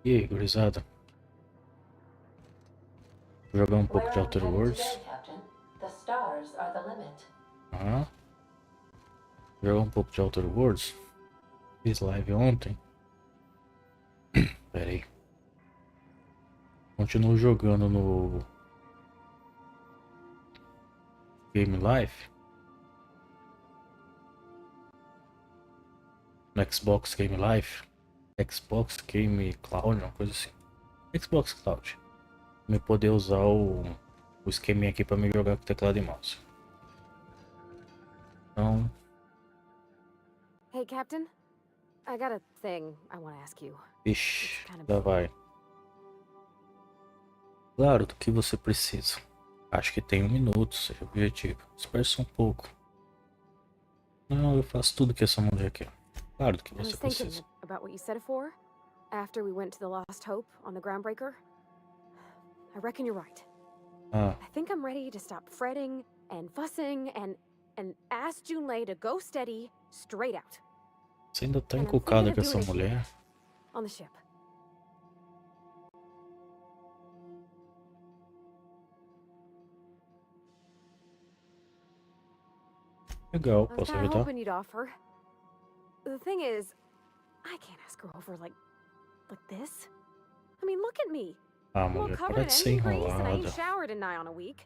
E aí, gurizada? Vou jogar um pouco de Outer Worlds. Ah, jogar um pouco de Outer Worlds. Fiz live ontem. Pera aí. Continuo jogando no Game Life. No Xbox Game Life. Xbox Game Cloud, uma coisa assim. Xbox Cloud. Me poder usar o esqueminha aqui pra me jogar com teclado e mouse. Então, Hey, Captain. I got a thing I want to ask you. ixi, já vai. Claro, do que você precisa. Acho que tem 1 minuto, seja objetivo. Dispersa um pouco. Não, eu faço tudo que essa mulher quer. Claro, do que I was você thinking precisa. about what you said before, after we went to the Lost Hope on the Groundbreaker. I reckon you're right. Ah, I think I'm ready to stop fretting and fussing and ask Junlei to go steady, straight out. você ainda tá And I'm encucada thinking com of essa doing it here, mulher? on the ship. Legal, I was posso kind of ajudar? hoping you'd offer. The thing is, I can't ask her over like this. I mean, look at me. Ah, I'm all mulher, covered para in de ser engine grease and I ain't enrolada. showered in nigh on a week.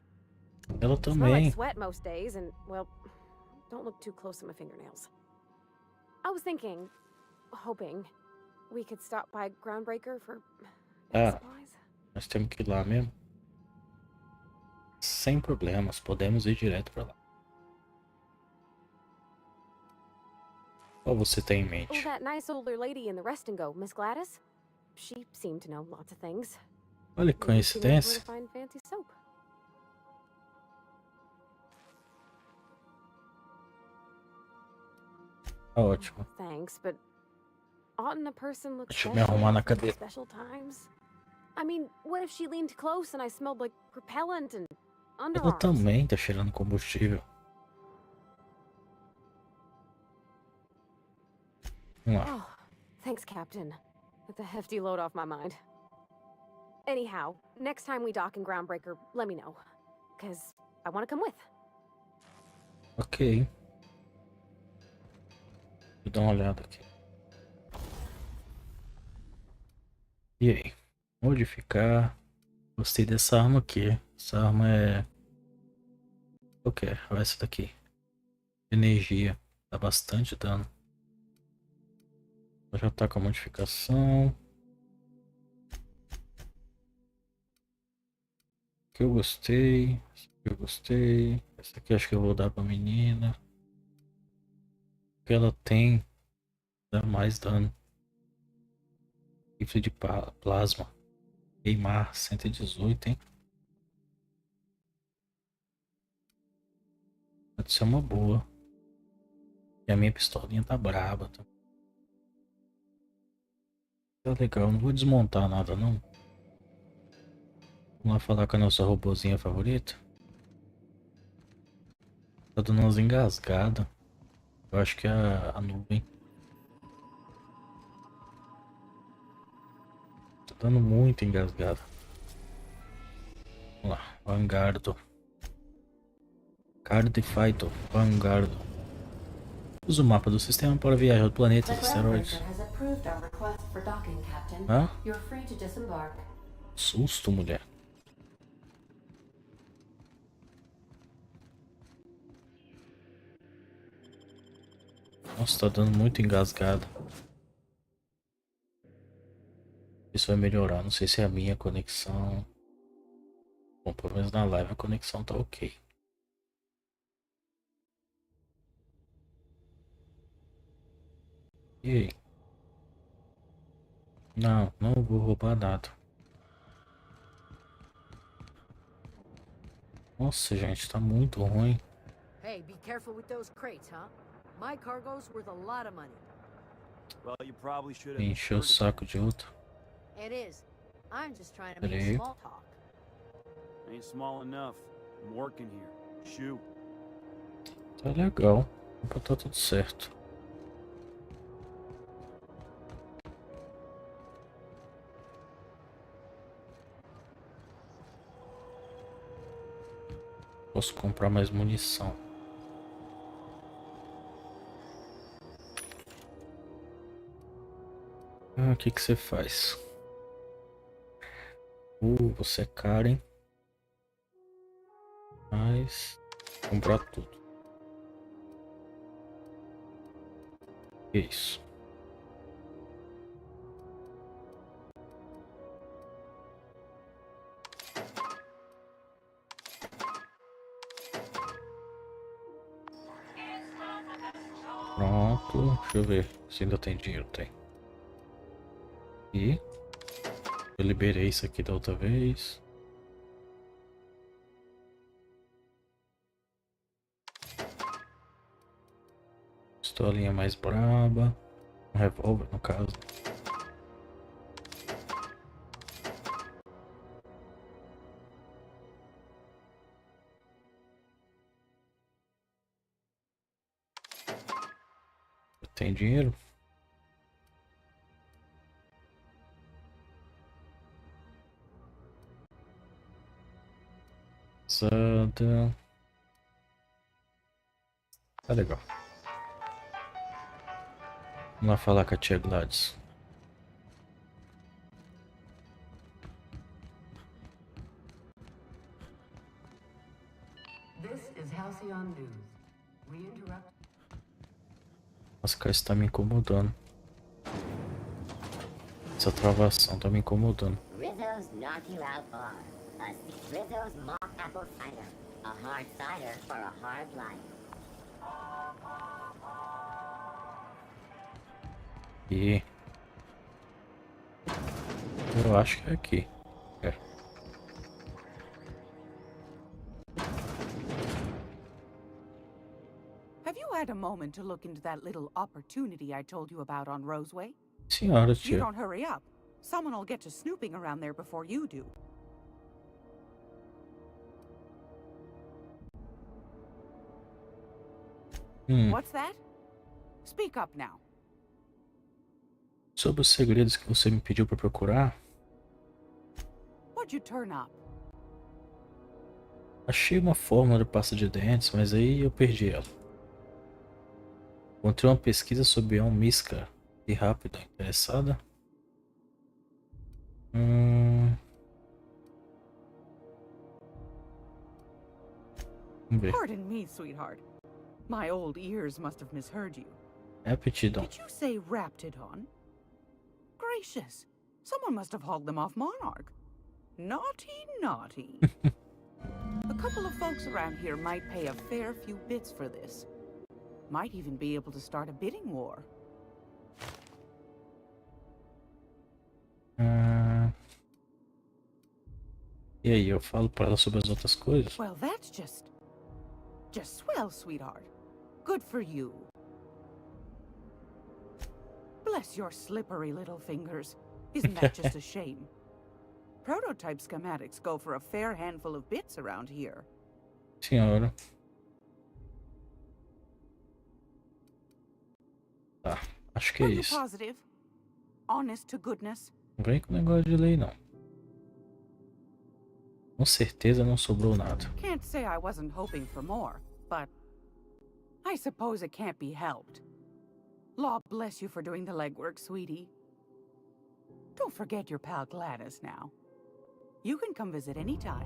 Ela Smell like também. sweat most days and, well, don't look too close at my fingernails. I was thinking, hoping, we could stop by Groundbreaker for medical Ah, supplies. nós temos que ir lá mesmo. Sem problemas, podemos ir direto pra lá. Qual você tem em Oh, mente? that nice older lady in the rest and go, Miss Gladys? She seemed to know lots of things. Olha que Maybe she knows where coincidência. to find fancy soap. Tá ótimo. Thanks, but oughtn't a person look Deixa eu me arrumar special na for cadeira. special times? I mean, what if she leaned close and I smelled like propellant and Ela underarms? também tá cheirando combustível. Vamos lá. Oh, thanks, Captain. That's a hefty load off my mind. Anyhow, next time we dock in Groundbreaker, let me know. Because I want to come with. Ok. Vou dar uma olhada aqui. E aí? Modificar. Gostei dessa arma aqui. Essa arma é... Qual que é? Olha essa daqui. Energia. Dá bastante dano. Já tá com a modificação. Que eu gostei. Essa aqui eu gostei. Essa aqui acho que eu vou dar pra menina. O que ela tem dá mais dano. Rifle de plasma. Queimar 118, hein? Pode ser uma boa. E a minha pistolinha tá braba. Tá legal. Não vou desmontar nada não. Vamos lá falar com a nossa robozinha favorita. Tá dando umas engasgadas. Eu acho que é a nuvem. Tá dando muito engasgada. Vamos lá. Vanguardo. Cardfighter. Vanguardo. Usa o mapa do sistema para viajar ao planeta dos asteroides. Hã? Susto, mulher. Nossa, tá dando muito engasgado. Isso vai melhorar. Não sei se é a minha conexão. Bom, pelo menos na live a conexão tá ok. E aí? Não, não vou roubar nada. Nossa, gente, tá muito ruim. Hey, be careful with those crates, huh? My cargo's worth a lot of money. Well, you probably should have Encheu o saco de outro. It is. I'm just trying to Pera make aí. small talk. Ain't small enough. I'm working here. Shoot. Tá legal. Opa, tá tudo certo. posso comprar mais munição. O que que você faz? Você é Karen. Mas comprar tudo. Que isso? Pronto, deixa eu ver se ainda tem dinheiro. Tem. E eu liberei isso aqui da outra vez. Pistolinha mais braba. Um revólver, no caso. Tem dinheiro? Zada. Tá legal. Vamos lá falar com a tia Gladys. This is Halcyon News. We interrupt. Nossa, cara, isso tá me incomodando. Essa travação tá me incomodando. Rizzo's Naughty Loud Bar. Rizzo's Mock Apple Cider. A hard cider for a hard life. E eu acho que é aqui. É. Have you had a moment to look into that little opportunity I told you about on Roseway? Senhora, If you tia. don't hurry up, someone will get to snooping around there before you do. What's that? Speak up now. Sobre os segredos que você me pediu pra procurar, What'd you turn up? achei uma fórmula de pasta de dentes, mas aí eu perdi ela. Encontrei uma pesquisa sobre almíscar e rápida. Interessada? Vamos ver. Pardon me, sweetheart. My old ears must have misheard you. É aptidão. Did you say Raptidon? Gracious. Someone must have hauled them off Monarch. Naughty, naughty. A couple of folks around here might pay a fair few bits for this. Might even be able to start a bidding war. E aí, eu falo pra ela sobre as outras coisas? Well, that's just swell, sweetheart. Good for you. Bless your slippery little fingers. Isn't that just a shame? Prototype schematics go for a fair handful of bits around here. Senhora. Tá, acho que é Are you isso. positive? Honest to goodness? Não vem com negócio de lei, não. Com certeza não sobrou nada. Can't say I wasn't hoping for more, but I suppose it can't be helped. Law bless you for doing the legwork, sweetie. Don't forget your pal Gladys now. You can come visit anytime.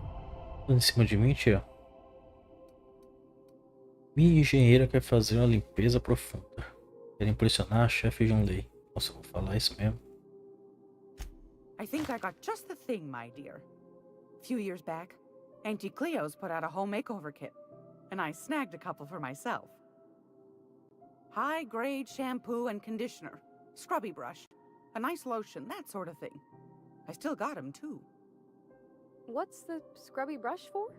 Tudo em cima de mim, tia. Minha engenheira quer fazer uma limpeza profunda. Quer impressionar a chefe de um lei. Nossa, eu vou falar isso mesmo. I think I got just the thing, my dear. A few years back, Auntie Cleo's put out a home makeover kit, and I snagged a couple for myself. High-grade shampoo and conditioner, scrubby brush, a nice lotion, that sort of thing. I still got 'em too. What's the scrubby brush for?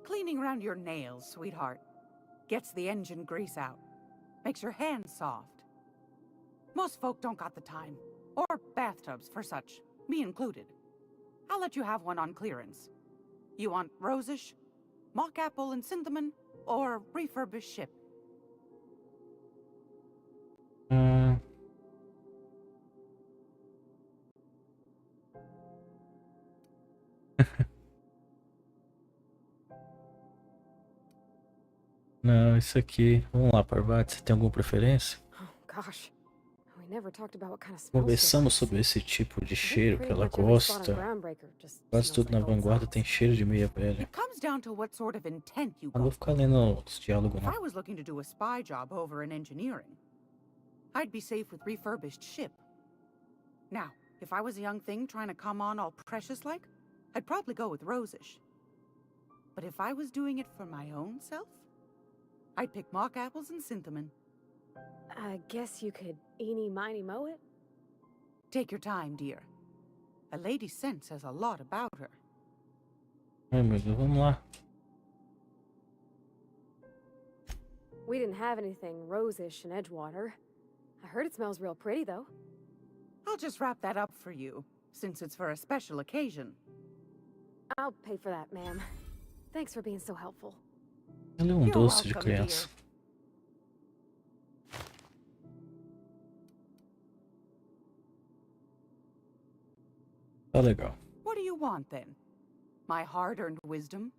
Cleaning around your nails, sweetheart. Gets the engine grease out. Makes your hands soft. Most folk don't got the time. Or bathtubs for such, me included. I'll let you have one on clearance. You want rosish, mock apple and cinnamon, or refurbished ship? Não, isso aqui. Vamos lá, Parvati. Você tem alguma preferência? Oh, gosh. We never talked about what kind of smell Conversamos sobre esse tipo de I think cheiro que pretty ela much every spot on gosta. Groundbreaker just Quase smells tudo na like old vanguarda socks. tem cheiro de meia velha. It comes down to what sort of intent you Não vou got. ficar lendo os diálogos, If não. I was looking to do a spy job over in engineering, I'd be safe with refurbished ship. Now, if I was a young thing trying to come on all precious-like, I'd probably go with Rosish. But if I was doing it for my own self, I'd pick mock apples and cinnamon. I guess you could eeny miny moe it. Take your time, dear. A lady's scent says a lot about her. Ai, meu Deus, vamos lá. We didn't have anything rosish in Edgewater. I heard it smells real pretty, though. I'll just wrap that up for you, since it's for a special occasion. I'll pay for that, ma'am. Thanks for being so helpful. Ele é um You're doce de welcome, criança. Tá legal. What do you want, then? My hard-earned wisdom?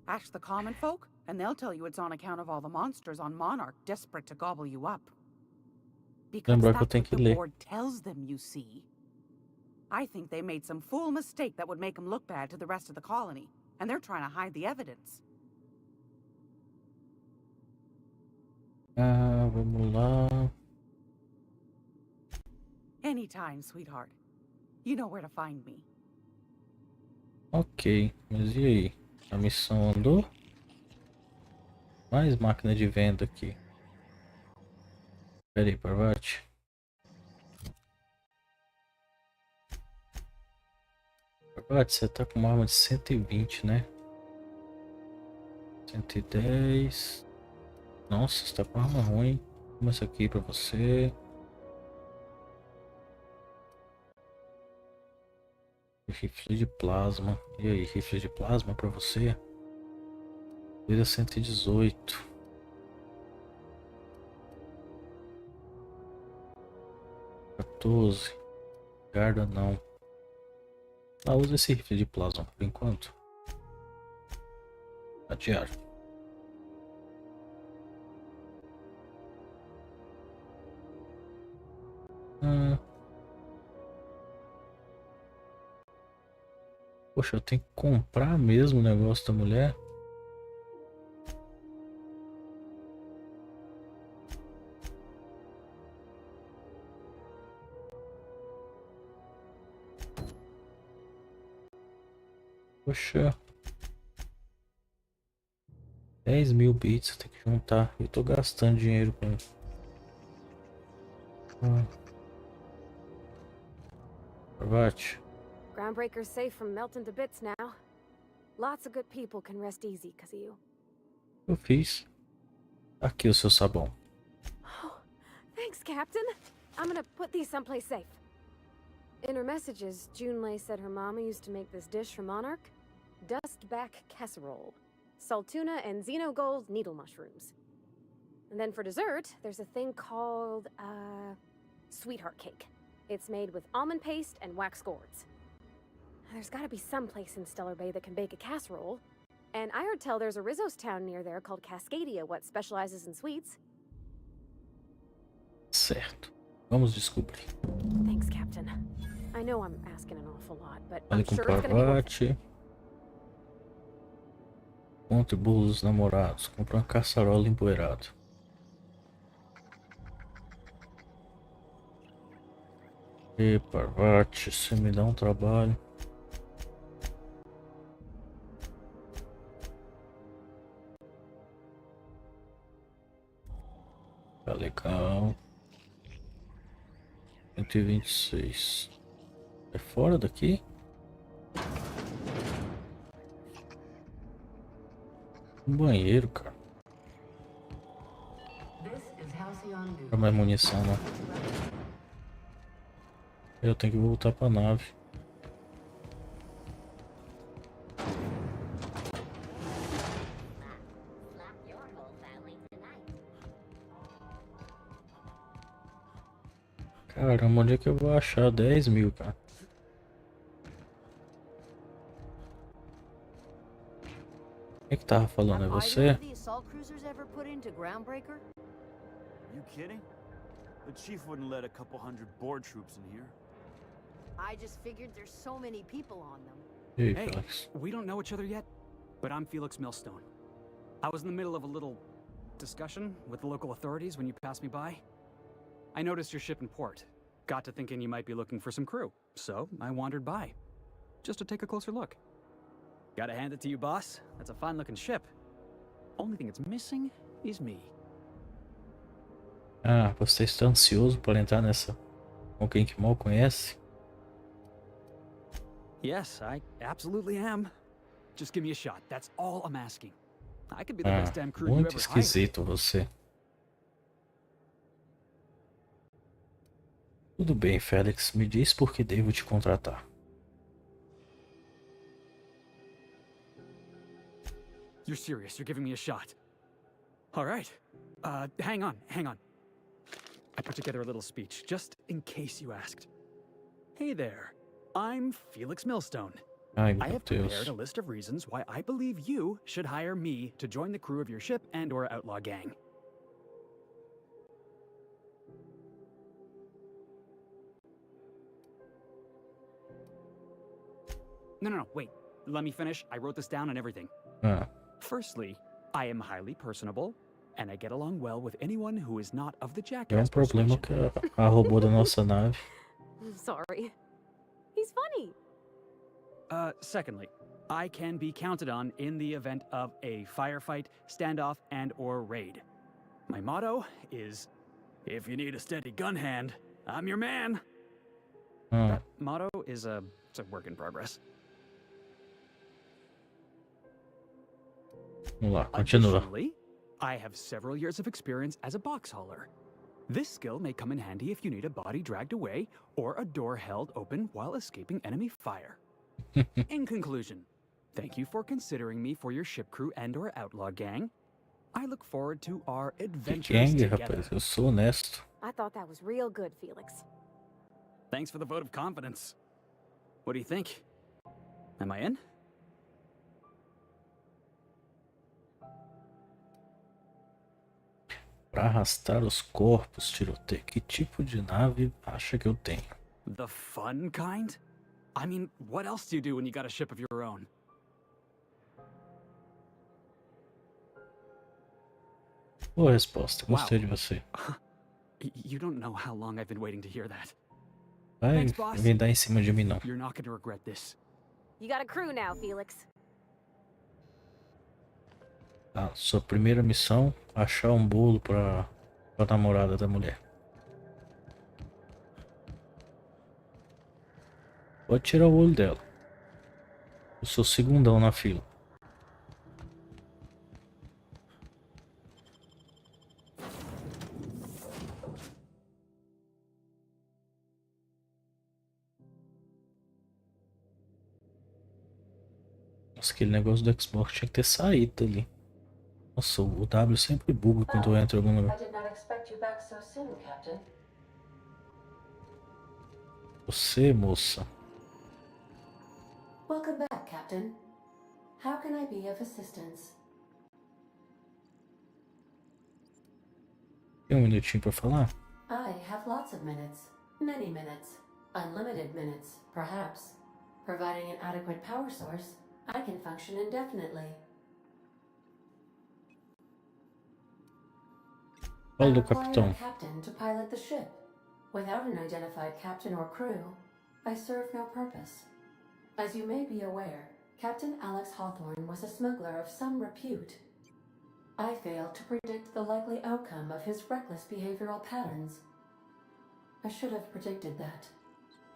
Ask the common folk, and they'll tell you it's on account of all the monsters on Monarch desperate to gobble you up. Because Lembrar que eu that's tenho what que the ler. board tells them, you see. I think they made some fool mistake that would make them look bad to the rest of the colony, and they're trying to hide the evidence. Ah, vamos lá. Anytime, sweetheart. You know where to find me. Ok, mas e aí? A missão andou? Mais máquina de venda aqui. Pera aí, Parvati. Parvati, você tá com uma arma de 120, né? 110. Nossa, você tá com uma arma ruim. Toma isso aqui pra você. Rifle de plasma. E aí, rifle de plasma pra você? Vida 118. $14. Guarda não. Ah, usa esse rifle de plasma por enquanto. Adiar. Poxa, eu tenho que comprar mesmo o negócio da mulher. Poxa. 10.000 bits eu tenho que juntar. Eu tô gastando dinheiro com isso. Parvati. Groundbreaker's safe from melting to bits now. Lots of good people can rest easy because of you. Eu fiz. Aqui o seu sabão. Oh, thanks, Captain. I'm gonna put these someplace safe. In her messages, Junlei said her mama used to make this dish for Monarch. Dustback casserole. Salt tuna and xenogold needle mushrooms. And then for dessert, there's a thing called, sweetheart cake. It's made with almond paste and wax gourds. There's gotta be some place in Stellar Bay that can bake a casserole. And I heard tell there's a Rizzo's town near there called Cascadia, what specializes in sweets. Certo. Vamos descobrir. Thanks, Captain. I know I'm asking an awful lot, but Fale I'm com sure it's gonna be worth it. Parvati. Conte bolos dos namorados. Compre uma caçarola empoeirada. E Parvati, você me dá um trabalho. Tá legal. 126. É fora daqui? Um banheiro, cara. This is Halcyon News. Não é mais munição, não. Eu tenho que voltar pra nave. Slap your whole family tonight. Caramba, onde é que eu vou achar 10 mil, cara? Quem é que tava falando? É Have either você? of the assault cruisers ever put into Groundbreaker? You kidding? The chief wouldn't let a couple hundred board troops in here. I just figured there's so many people on them. E aí, Hey, Felix? we don't know each other yet, but I'm Felix Millstone. I was in the middle of a little discussion with the local authorities when you passed me by. I noticed your ship in port. Got to thinking you might be looking for some crew, so I wandered by. Just to take a closer look. Gotta hand it to you, boss. That's a fine-looking ship. Only thing it's missing is me. Ah, você está ansioso por entrar nessa com quem que mal conhece? Yes, I absolutely am. Just give me a shot. That's all I'm asking. I could be the Ah, best damn crew you muito ever hired. esquisito você. Tudo bem, Félix. Me diz por que devo te contratar. You're serious, you're giving me a shot. All right. Hang on. I put together a little speech, just in case you asked. Hey there, I'm Felix Millstone. Ai, I meu have prepared Deus. a list of reasons why I believe you should hire me to join the crew of your ship and/or outlaw gang. No, wait. Let me finish. I wrote this down and everything. Ah, Firstly, I am highly personable, and I get along well with anyone who is not of the é jackass problema persuasion. que a robô da nossa nave. I'm sorry. He's funny. Secondly, I can be counted on in the event of a firefight, standoff, and/or raid. My motto is, if you need a steady gun hand, I'm your man. Ah, That motto is it's a work in progress. vamos lá, continua. Additionally, I have several years of experience as a box hauler. This skill may come in handy if you need a body dragged away or a door held open while escaping enemy fire. In conclusion, thank you for considering me for your ship crew and/or outlaw gang. I look forward to our Que adventures gangue, together. rapaz. Eu sou honesto. I thought that was real good, Felix. Thanks for the vote of confidence. What do you think? Am I in? Pra arrastar os corpos, tiroteio. Que tipo de nave acha que eu tenho? The fun kind? I mean, what else do you do when you got a ship of your own? Boa resposta. Gostei Wow. de você. You don't know how long I've been waiting to hear that. Vai Thanks, boss. vem dar em cima de mim, não. You're not going to regret this. You got a crew now, Felix. Tá, sua primeira missão, achar um bolo pra namorada da mulher. Pode tirar o olho dela. Eu sou segundão na fila. Nossa, aquele negócio do Xbox tinha que ter saído dali. Nossa, o W sempre buga quando eu entro em algum lugar. I did not expect you back so soon, Captain. Você, moça. Welcome back, Captain. How can I be of assistance? Tem um minutinho pra falar? I have lots of minutes. Many minutes. Unlimited minutes, perhaps. Providing an adequate power source, I can function indefinitely. Fala I do require capitão. a captain to pilot the ship. Without an identified captain or crew, I serve no purpose. As you may be aware, Captain Alex Hawthorne was a smuggler of some repute. I failed to predict the likely outcome of his reckless behavioral patterns. I should have predicted that.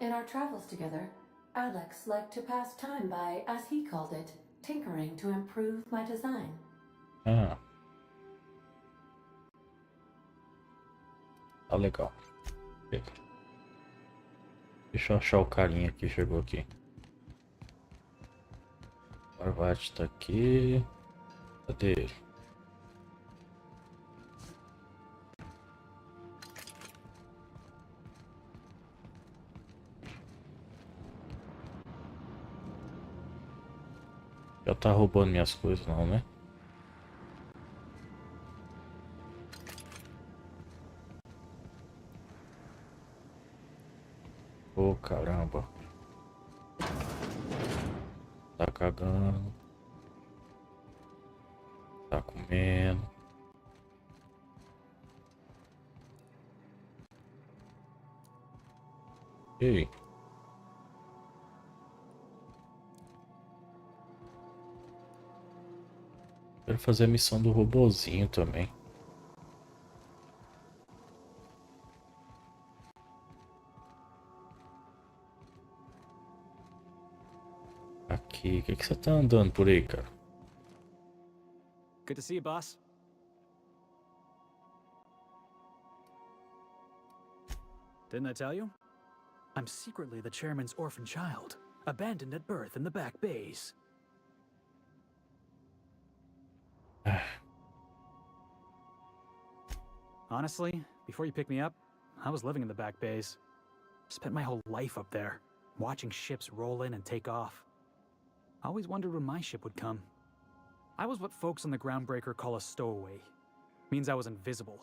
In our travels together, Alex liked to pass time by, as he called it, tinkering to improve my design. Ah. Tá legal. Chega. Deixa eu achar o carinha que chegou aqui. Parvati tá aqui. Cadê ele? tá roubando minhas coisas não, né? Ô, caramba. Tá cagando. Tá comendo. E aí? Quero fazer a missão do robozinho também. Aqui, o que que você tá andando por aí, cara? Good to see you, boss. Didn't I tell you? I'm secretly the chairman's orphan child, abandoned at birth in the back bays. Honestly, before you picked me up, I was living in the back bays. Spent my whole life up there, watching ships roll in and take off. I always wondered when my ship would come. I was what folks on the Groundbreaker call a stowaway. Means I was invisible.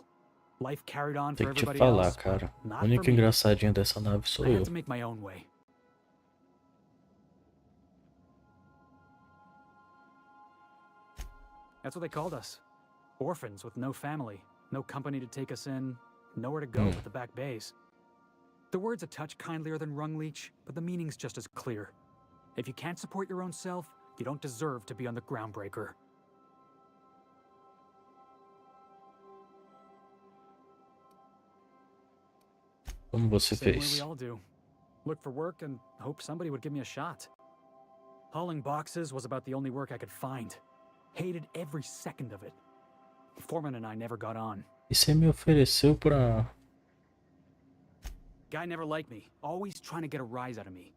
Life carried on for Tem que te everybody falar, else, but cara. O not único for me. engraçadinho dessa nave sou I eu. had to make my own way. That's what they called us. Orphans with no family, no company to take us in, nowhere to go but the back bays. The word's a touch kindlier than Rungleech, but the meaning's just as clear. If you can't support your own self, you don't deserve to be on the Groundbreaker. Como você Same way we fez? all do. Look for work and hope somebody would give me a shot. Hauling boxes was about the only work I could find. Hated every second of it. Foreman and I never got on. E você me ofereceu pra... Guy never liked me, always trying to get a rise out of me.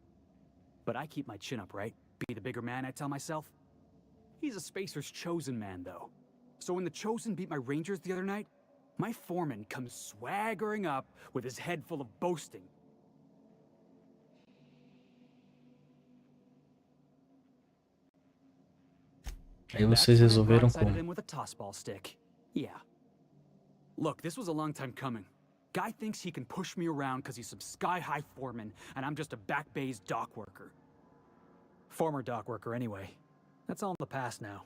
But I keep my chin up, right? Be the bigger man, I tell myself. He's a Spacer's chosen man, though. So when the Chosen beat my Rangers the other night, my foreman comes swaggering up with his head full of boasting. Aí vocês resolveram Broadsided him como? with a tossball stick. Yeah. Look, this was a long time coming. Guy thinks he can push me around because he's some sky-high foreman, and I'm just a back bay's dock worker. Former dock worker, anyway. That's all in the past now.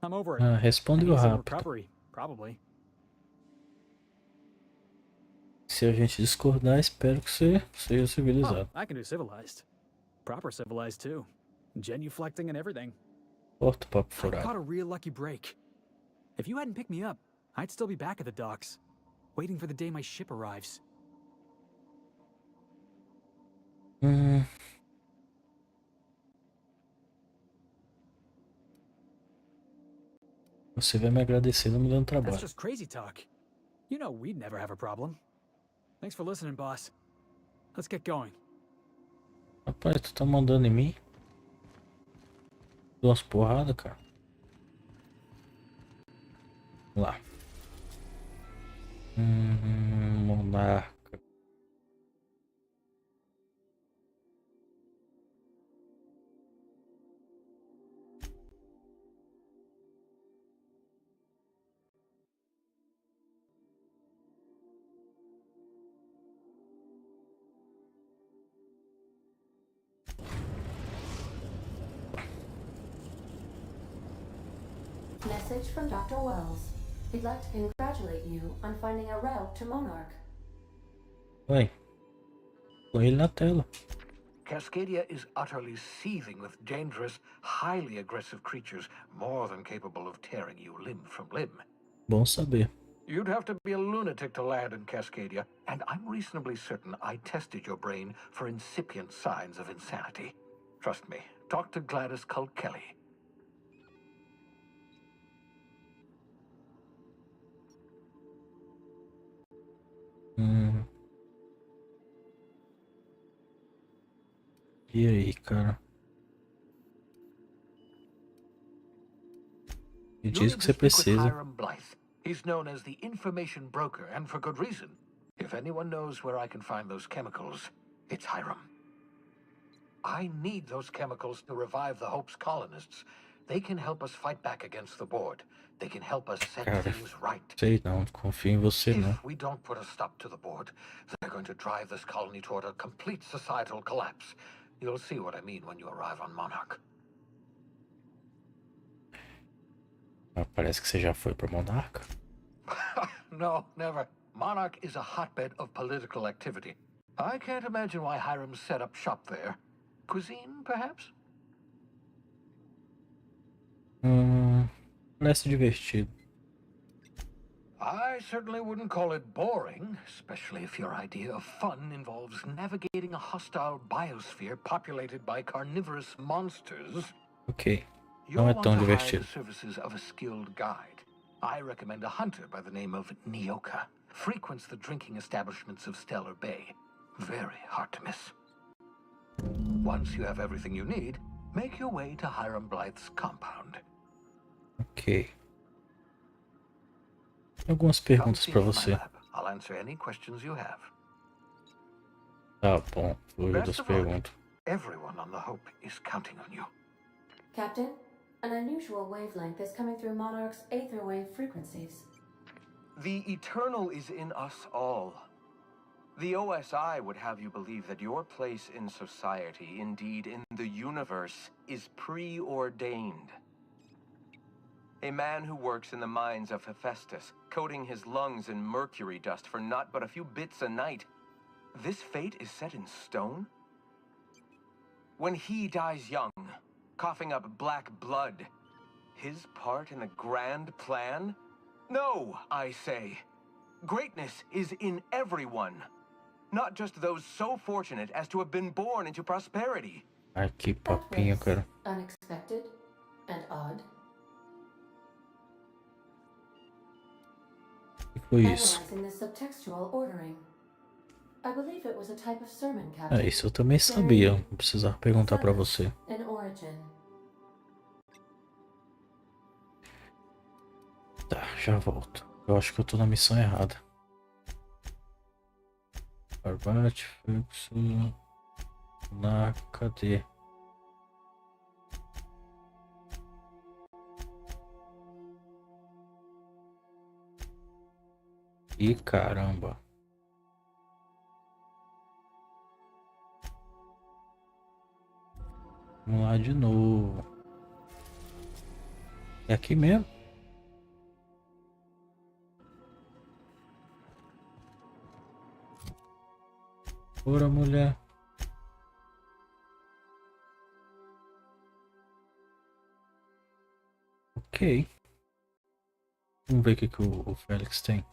I'm over it. Ah, And respondeu he's in rápido. recovery, probably. Se a gente discordar, espero que você seja Oh, civilizado. I can do civilized. Proper civilized, too. Genuflecting and everything. Corta o papo I caught furado. a real lucky break. If you hadn't picked me up, I'd still be back at the docks, waiting for the day my ship arrives. Você vai me agradecer não me dando That's trabalho. just crazy talk. You know we'd never have a problem. Thanks for listening, boss. Let's get going. Rapaz, tu tá mandando em mim? Dou umas porradas, cara. Vamos lá. Monarca. Message from Dr. Wells. He'd like to congratulate you on finding a route to Monarch. Vai. Põe ele na tela. Cascadia is utterly seething with dangerous, highly aggressive creatures more than capable of tearing you limb from limb. Bom saber. You'd have to be a lunatic to land in Cascadia, and I'm reasonably certain I tested your brain for incipient signs of insanity. Trust me, talk to Gladys Cult Kelly. E aí, cara? Me diz o que você precisa. Hiram Blythe. He's known as the information broker, and for good reason. If anyone knows where I can find those chemicals, it's Hiram. I need those chemicals to revive the Hope's colonists. They can help us fight back against the board. They can help us set Cara, things right. sei não, confio em você não. If we don't put a stop to the board, they're going to drive this colony toward a complete societal collapse. You'll see what I mean when you arrive on Monarch. Ah, parece que você já foi pra Monarca. No, never. Monarch is a hotbed of political activity. I can't imagine why Hiram set up shop there. Cuisine, perhaps? Parece divertido. I certainly wouldn't call it boring, especially if your idea of fun involves navigating a hostile biosphere populated by carnivorous monsters. Ok, You'll não é want tão to hire divertido. the services of a skilled guide. I recommend a hunter by the name of Nyoka. Frequents the drinking establishments of Stellar Bay. Very hard to miss. Once you have everything you need, make your way to Hiram Blythe's compound. Ok. Algumas Come perguntas see pra me in my você. lab. I'll answer any questions you have. Tá bom, vou ver Best das of luck. perguntas. Everyone on the Hope is counting on you. Captain, an unusual wavelength is coming through Monarch's aether wave frequencies. The eternal is in us all. The OSI would have you believe that your place in society, indeed in the universe, is preordained. A man who works in the mines of Hephaestus, coating his lungs in mercury dust for not but a few bits a night. This fate is set in stone? When he dies young, coughing up black blood, his part in the grand plan? No, I say. Greatness is in everyone. Not just those so fortunate as to have been born into prosperity. Ai, que That papinho, was cara. unexpected and odd. O que foi isso? Analyzing the subtextual ordering. I believe it was a type of sermon, Captain. Ah, isso eu também sabia. Não precisava perguntar pra você. In origin. Tá, já volto. Eu acho que eu tô na missão errada. Barbate, fluxo. Na. Cadê? Ih, caramba. Vamos lá de novo. É aqui mesmo? Ora, mulher. Ok. Vamos ver o que o Félix tem.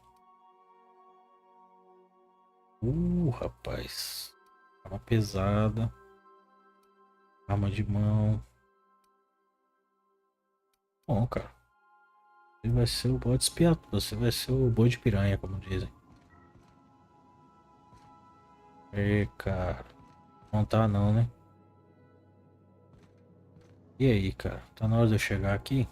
Rapaz. Arma pesada. Arma de mão. Bom, cara. Você vai ser o bode expiatório. Você vai ser o boi de piranha, como dizem. Cara. Não tá não, né? E aí, cara? Tá na hora de eu chegar aqui?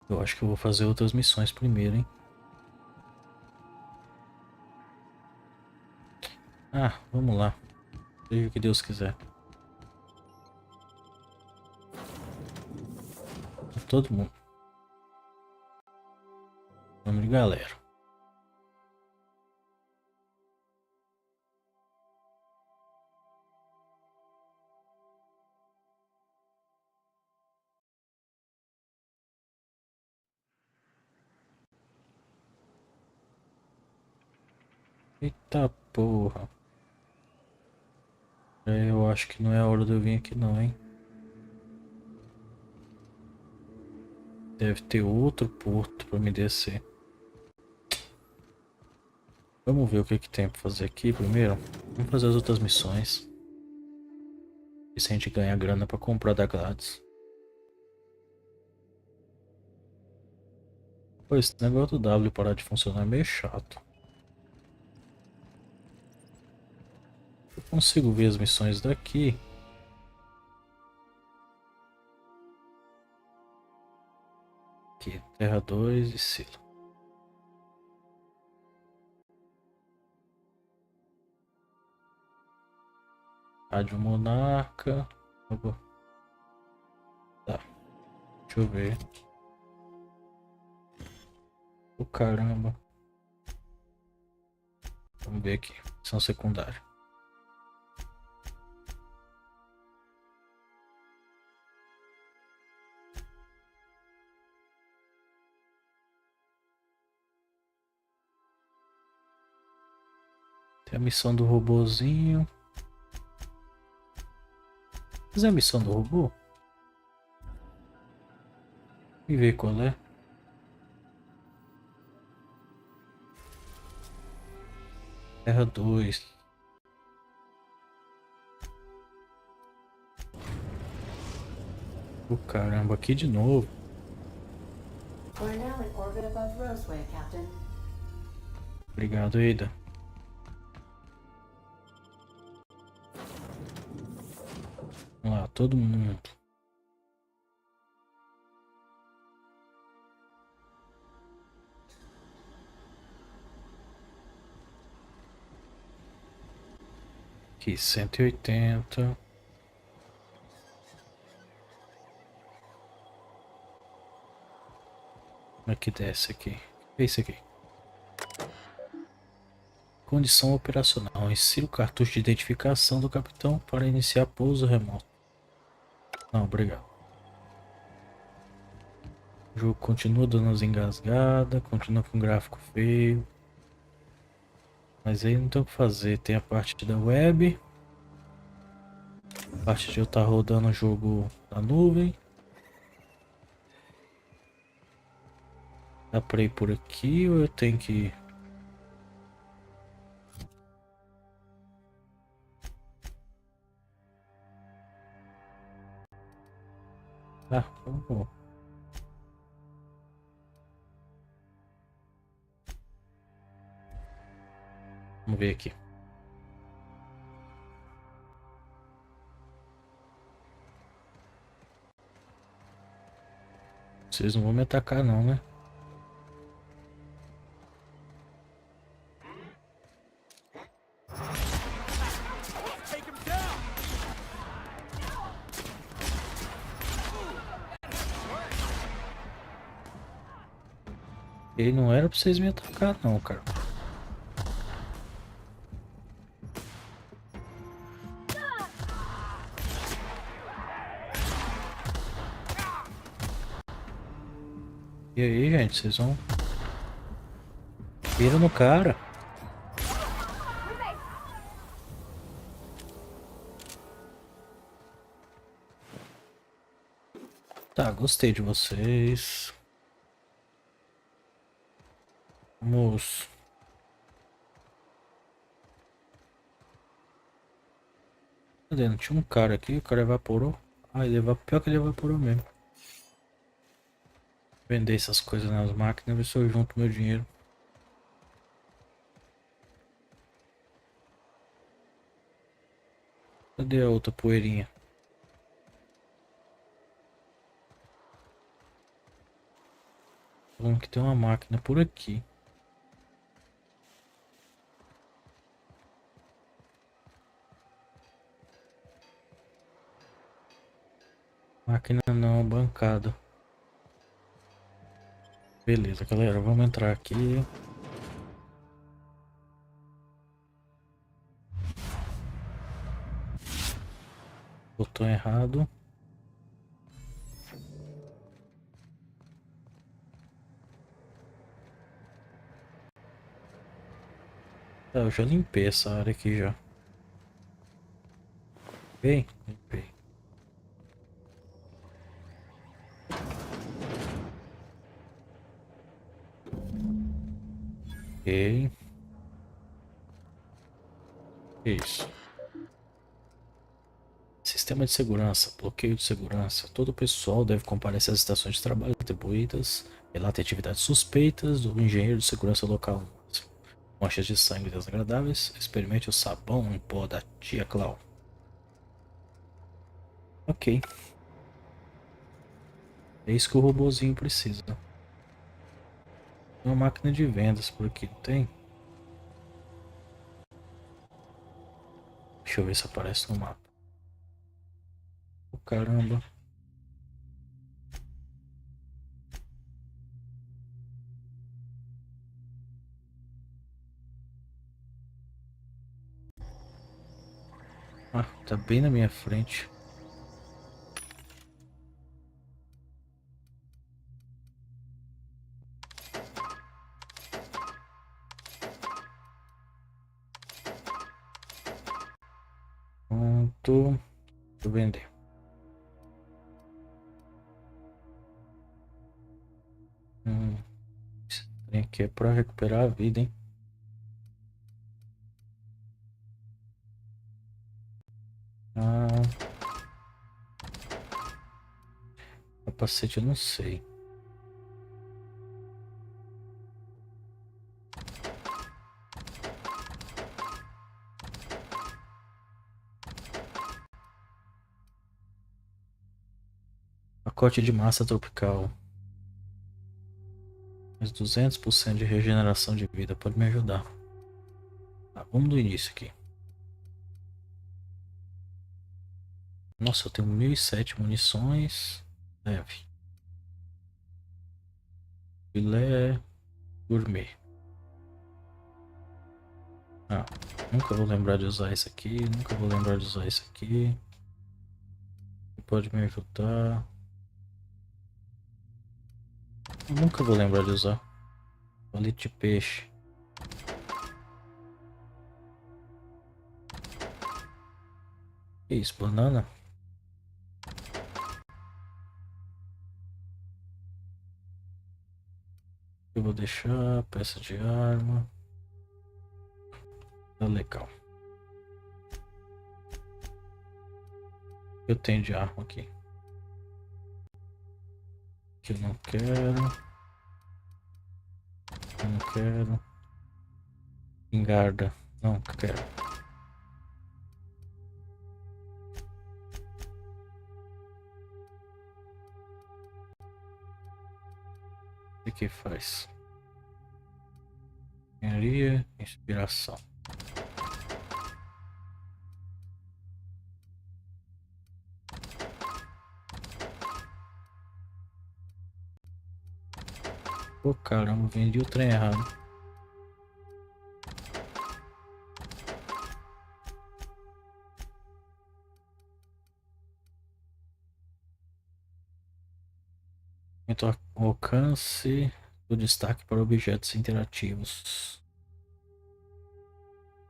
Eu acho que eu vou fazer outras missões primeiro, hein? Ah, vamos lá. Seja o que Deus quiser. Todo mundo. Nome de galera. Eita porra. Eu acho que não é a hora de eu vir aqui não, hein? Deve ter outro porto pra me descer. Vamos ver o que que tem pra fazer aqui primeiro. Vamos fazer as outras missões. E se a gente ganhar grana pra comprar da Gladys. Pô, esse negócio do W parar de funcionar é meio chato. Eu consigo ver as missões daqui. Aqui, Terra 2 e Silo. Rádio Monarca. Deixa eu ver. O caramba. Vamos ver aqui. Missão secundária. Tem a missão do robozinho. Mas é a missão do robô? E ver qual é. Terra 2. O caramba, aqui de novo. We're now in orbit above Roseway, Captain. Obrigado, Ada. Vamos lá, todo mundo. Aqui, 180. Como é que desce aqui? O que é isso aqui? Condição operacional. Insira o cartucho de identificação do capitão para iniciar pouso remoto. Não, obrigado. O jogo continua dando as engasgadas, continua com gráfico feio. Mas aí não tem o que fazer. Tem a parte da web. A parte de eu estar rodando o jogo na nuvem. Dá pra ir por aqui ou eu tenho que... Ah, vamos. Vamos ver aqui. Vocês não vão me atacar não, né? Ele não era pra vocês me atacar não, cara. E aí, gente, vocês vão... Vira no cara. Tá, gostei de vocês. Vamos... Cadê? Não tinha um cara aqui, o cara evaporou. Ah, ele evaporou. Pior que ele evaporou mesmo. Vender essas coisas nas máquinas, ver se eu junto meu dinheiro. Cadê a outra poeirinha? Falando que tem uma máquina por aqui. Máquina não, bancada. Beleza, galera, vamos entrar aqui. Botão errado. Tá, eu já limpei essa área aqui já. Bem, limpei. Ok. Isso. Sistema de segurança, bloqueio de segurança. Todo o pessoal deve comparecer às estações de trabalho atribuídas. Relate atividades suspeitas do engenheiro de segurança local. Manchas de sangue desagradáveis. Experimente o sabão em pó da tia Clau. Ok. É isso que o robozinho precisa. Tem uma máquina de vendas por aqui, não tem? Deixa eu ver se aparece no mapa. Oh, caramba. Ah, tá bem na minha frente. Pronto. Vou vender. Esse trem aqui é pra recuperar a vida, hein? Ah, capacete eu não sei. Pacote de massa tropical. Mais 200% de regeneração de vida. Pode me ajudar. Tá, vamos do início aqui. Nossa, eu tenho 1007 munições. Leve. Filé gourmet. Ah, nunca vou lembrar de usar isso aqui. Nunca vou lembrar de usar isso aqui. Pode me ajudar. Eu nunca vou lembrar de usar. Palito de peixe. Que isso, banana? Eu vou deixar peça de arma. Tá legal. Eu tenho de arma aqui. Que eu não quero. Eu não quero. Engarda. Não quero. O que faz? Engenharia, inspiração. Pô, caramba, vendi o trem errado. Aumenta o alcance do destaque para objetos interativos.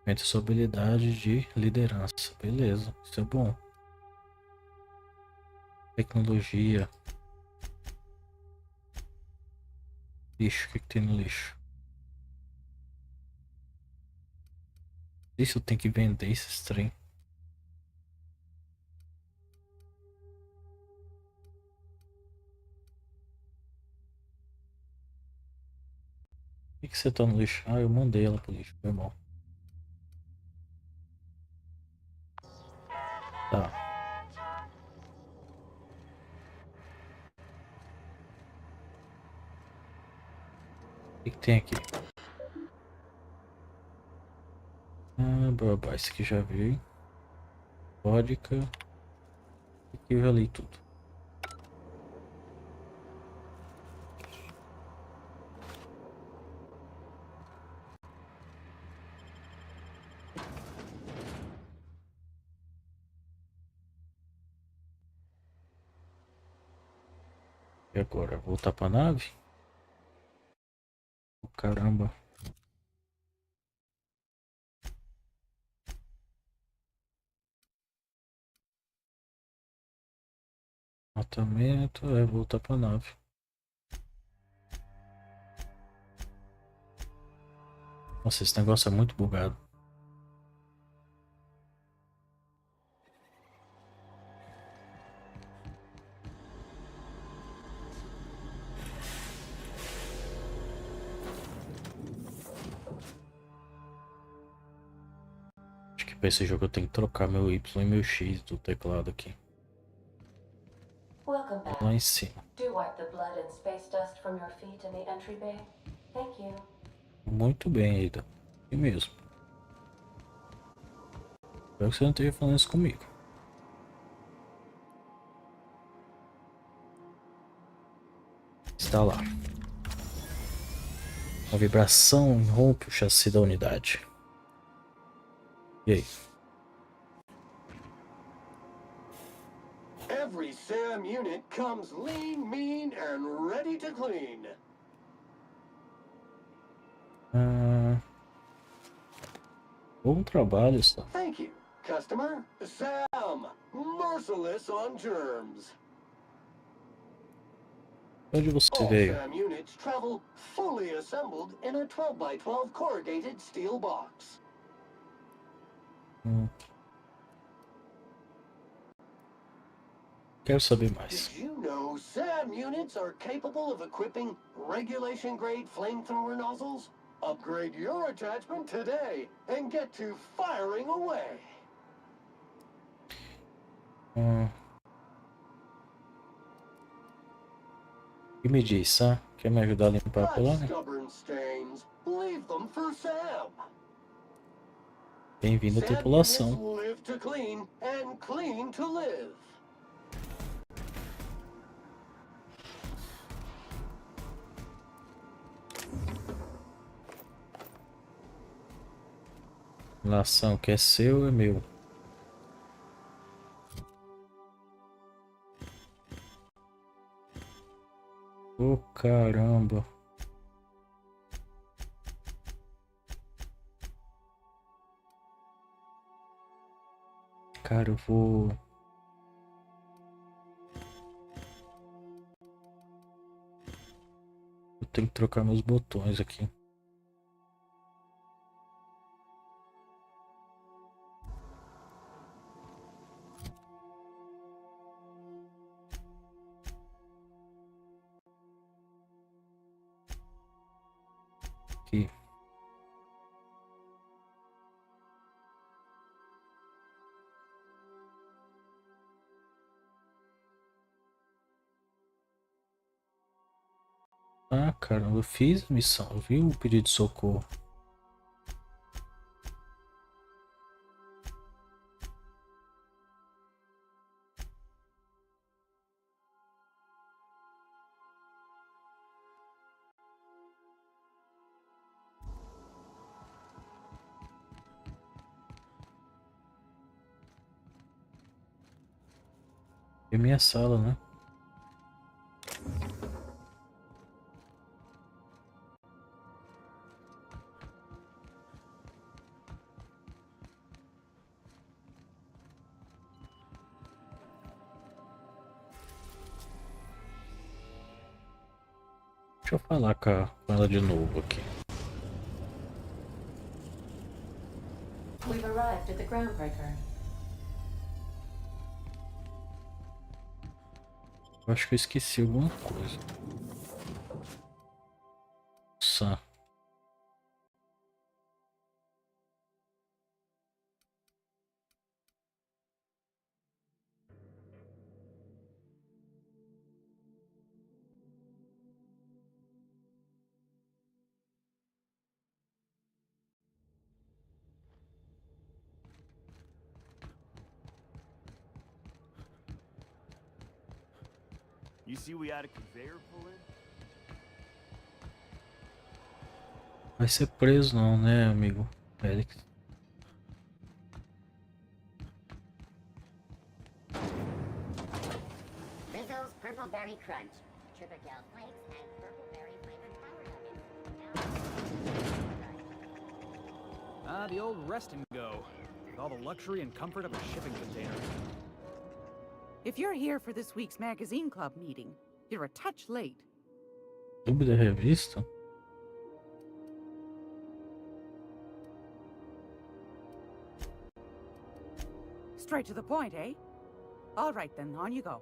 Aumenta sua habilidade de liderança. Beleza, isso é bom. Tecnologia. Lixo, o que tem no lixo? Isso eu tenho que vender esses trem. Por que você tá no lixo? Ah, eu mandei ela pro lixo, foi mal. Tá. O que tem aqui? Ah, babá, esse aqui já veio. Vodka. Aqui eu já li tudo. E agora? Voltar pra nave? Oh, caramba. Matamento, é voltar pra nave. Nossa, esse negócio é muito bugado. Acho que pra esse jogo eu tenho que trocar meu Y e meu X do teclado aqui. Welcome back. Lá em cima. Do wipe the blood and space dust from your feet in the entry bay. Thank you. Muito bem, Ada. E mesmo. Espero que você não esteja falando isso comigo. Está lá. Uma vibração rompe o chassi da unidade. E aí? SAM unit comes lean, mean, and ready to clean. Bom trabalho, só. Thank you, customer. SAM, merciless on germs. Onde você All veio? SAM units travel fully assembled in a 12 by 12 corrugated steel box. Quero saber mais. Did you know SAM units are capable of equipping regulation-grade flamethrower nozzles? Upgrade your attachment today and get to firing away. E me diz, quer me ajudar a limpar a Got colônia? stubborn stains. Leave them for SAM. Bem-vindo à SAM tripulação. units live to clean and clean to live. Nação que é seu é meu. Oh, caramba. Cara, eu vou... Eu tenho que trocar meus botões aqui. Aqui. Ah, caramba, eu fiz a missão, eu vi o pedido de socorro. É minha sala, né? Deixa eu falar com ela de novo aqui. We've arrived at the groundbreaker. Eu acho que eu esqueci alguma coisa. Nossa. You see we had a conveyor pull in? Vai ser preso não, né, amigo? Félix. Rizzo's Purple Berry Crunch. Triple flakes and purple berry flavored power nuggets. Ah, the old rest and go. With all the luxury and comfort of a shipping container. If you're here for this week's magazine club meeting, you're a touch late. Clube da revista? Straight to the point, eh? All right then, on you go.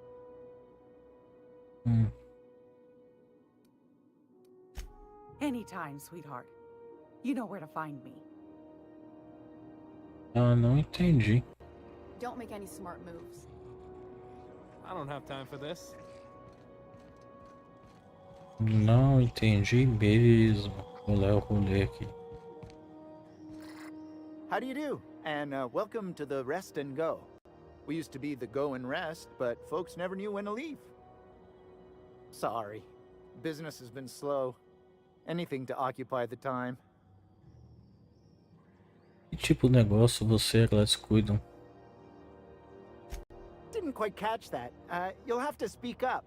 Anytime, sweetheart. You know where to find me. Ah, não entendi. Don't make any smart moves. I don't have time for this. Não entendi mesmo. Vou ler o rolê aqui. How do you do? And welcome to the Rest and Go. We used to be the Go and Rest, but folks never knew when to leave. Sorry. Business has been slow. Anything to occupy the time. Que tipo de negócio você e a Gladys cuidam? Didn't quite catch that. You'll have to speak up.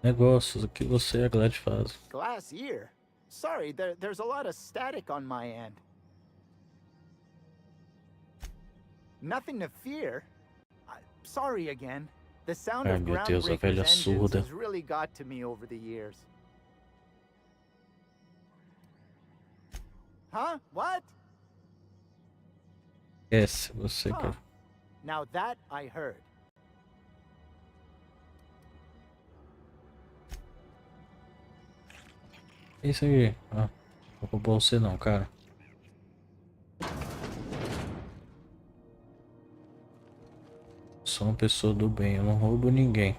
Negócios, o que você e a Glad fazem? Glass ear? Sorry, there's a lot of static on my end. Nothing to fear. Sorry again. The sound Ai of meu Deus, a groundbreakers velha engines surda. has really got to me over the years. Huh? What? Esquece, você, Huh. cara. Now that I heard. É isso aí. Ah, não vou roubar você não, cara. Sou uma pessoa do bem, eu não roubo ninguém.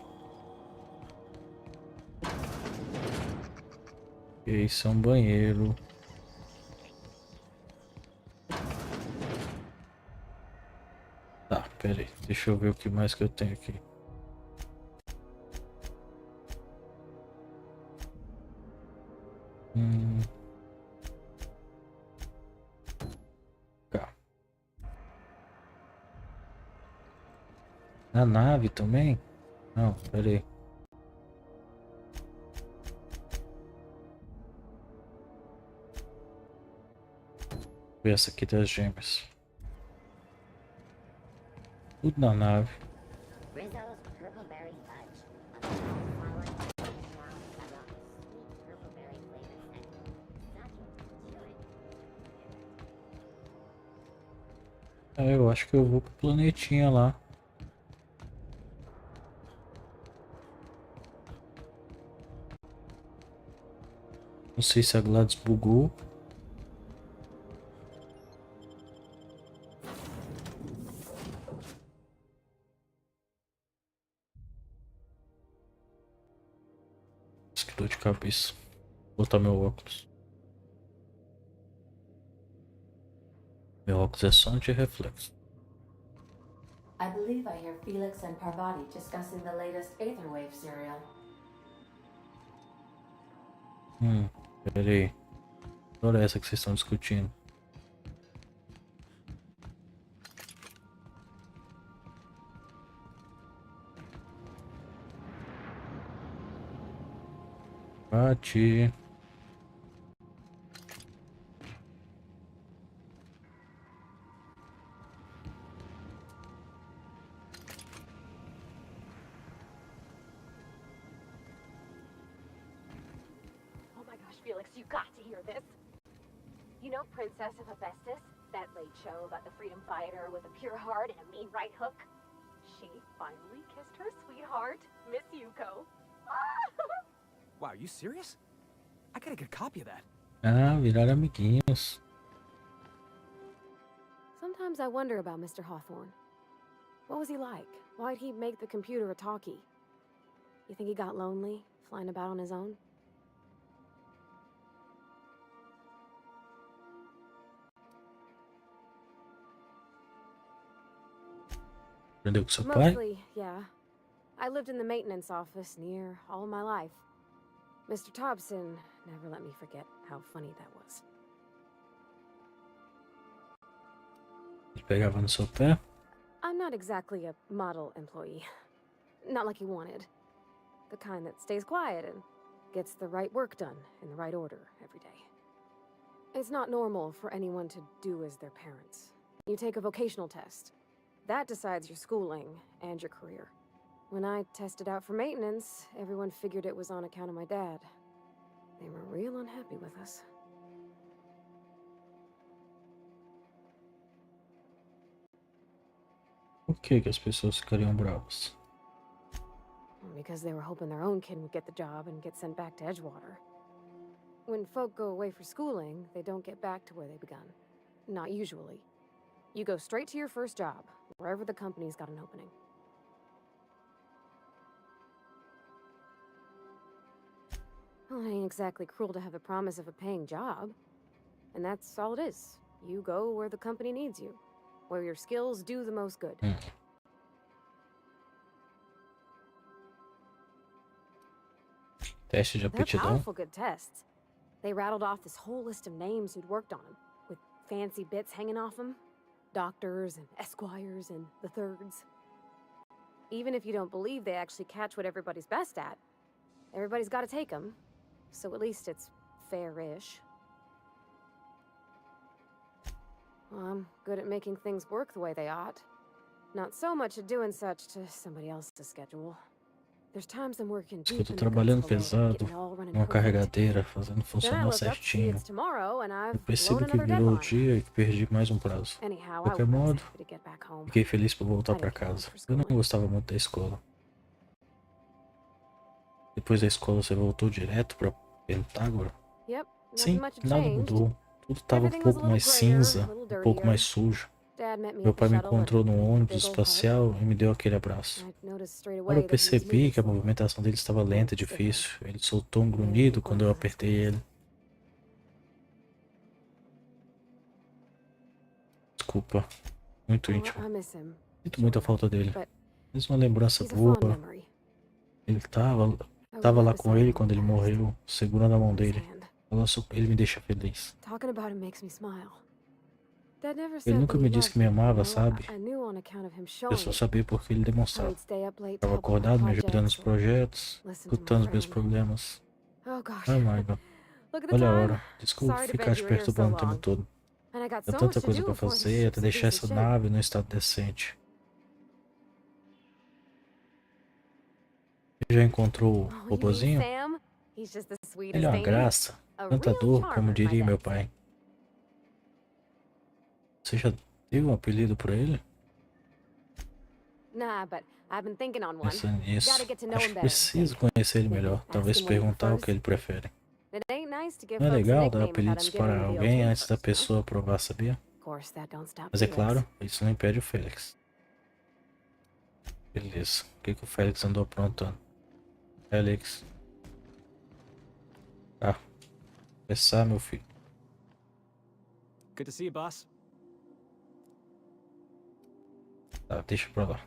Isso é um banheiro. Tá, pera aí. Deixa eu ver o que mais que eu tenho aqui. Tá. Na nave também? Não, pera aí. Ver essa aqui das gêmeas. Tudo na nave. Rizzo's Purpleberry Fudge. A small flower hanging out around a sweet purpleberry flavored scent. Such a chewy. Eu acho que eu vou pro planetinha lá. Não sei se a Gladys bugou. Que dor de cabeça. Vou botar meu óculos. Meu óculos é só anti-reflexo. I believe I hear Felix and Parvati discussing the latest Aetherwave serial. Pera aí. Olha essa que vocês estão discutindo. Bate. Oh my gosh, Felix, you got to hear this. You know Princess of Hephaestus? That late show about the freedom fighter with a pure heart and a mean right hook? She finally kissed her sweetheart, Miss Yuko. Wow, are you serious? I gotta get a copy of that. Ah, viraram amiguinhos. Sometimes I wonder about Mr. Hawthorne. What was he like? Why'd he make the computer a talkie? You think he got lonely, flying about on his own? Aprendeu com seu pai? Mostly, yeah. I lived in the maintenance office near all my life. Mr. Thompson never let me forget how funny that was. Ele pegava no seu pé? I'm not exactly a model employee. Not like he wanted. The kind that stays quiet and gets the right work done in the right order every day. It's not normal for anyone to do as their parents. You take a vocational test. That decides your schooling and your career. When I tested out for maintenance, everyone figured it was on account of my dad. They were real unhappy with us. Por que as pessoas ficariam bravas? Because they were hoping their own kid would get the job and get sent back to Edgewater. When folk go away for schooling, they don't get back to where they begun. Not usually. You go straight to your first job, wherever the company's got an opening. Well, it ain't exactly cruel to have the promise of a paying job. And that's all it is. You go where the company needs you, where your skills do the most good. Teste de They're aptidão? powerful good tests. They rattled off this whole list of names who'd worked on them, with fancy bits hanging off them. Doctors and esquires and the thirds. even if you don't believe they actually catch what everybody's best at, everybody's got to take them. So at least it's fair-ish. Well, I'm good at making things work the way they ought. Not so much at doing such to somebody else's schedule. There's times I'm working Eu deep tô in the trabalhando guts of a load, pesado getting it all running numa perfect. carregadeira, fazendo Then I funcionar look up, see certinho. it's tomorrow, and Eu I've percebo blown que another virou o deadline. dia e que perdi mais um prazo. Anyhow, De I qualquer was modo, happy to get back home. fiquei feliz por voltar I para didn't care casa. for Eu não schooling. gostava muito da escola. Depois da escola você voltou direto para Pentágono? Yep, Sim, nothing much had nada changed. mudou. Tudo estava um Everything was a pouco little mais grayer, cinza, a little um pouco mais dirtier. sujo. Dad met me Meu at the pai me shuttle and encontrou num big ônibus old hug. espacial e me deu aquele abraço. I noticed straight Agora eu away that he was percebi moving que a slow. movimentação dele estava lenta e difícil. Ele soltou um grunhido quando eu apertei ele. Desculpa, muito Well, íntimo. I miss him, Sinto muita sure, falta dele. but Mas uma lembrança he's a fond boa. memory. Ele tava I tava was lá glad to com see ele him quando ele pass. morreu, segurando a mão His dele. hand. Ele me deixa feliz. Talking about him makes me smile. Dad never Ele said nunca that me he disse loved que me me, amava, you know? sabe? I knew on account of him Eu showing só it. sabia porque ele How demonstrava. he'd stay up late to Estava help with my acordado, me ajudando nos projects or projetos, listen to my escutando os meus friend. problemas. Oh gosh. Ah, Maiga, Look at the olha a time. hora. Desculpa Sorry to ficar beg te your ears so perturbando o tempo long. todo. And I got Há so tanta much to coisa do pra before this fazer ship's até in deixar decent essa shape. nave no estado decente. Já encontrou o Oh, you mean robozinho? Sam? He's just the sweetest, Ele é uma ain't he? graça. A Encantador, real como charmer, diria my meu dad pai. said. Você já teve um apelido pra ele? Nah, but I've been thinking on one. Pensando nisso, Gotta get to know acho him que better. preciso conhecer ele melhor. Maybe Talvez ask him what he perguntar o que prefers. ele prefere. It ain't nice to give Não é folks a legal dar nickname without apelidos him giving para me the alguém okay antes da first, you know? pessoa aprovar, sabia? Of course, that don't stop Mas é Felix. claro, isso não impede o Félix. Beleza. O que o Félix andou aprontando? Félix. Ah. Conversar, meu filho. Good to see you, boss. Tá, deixa pra lá.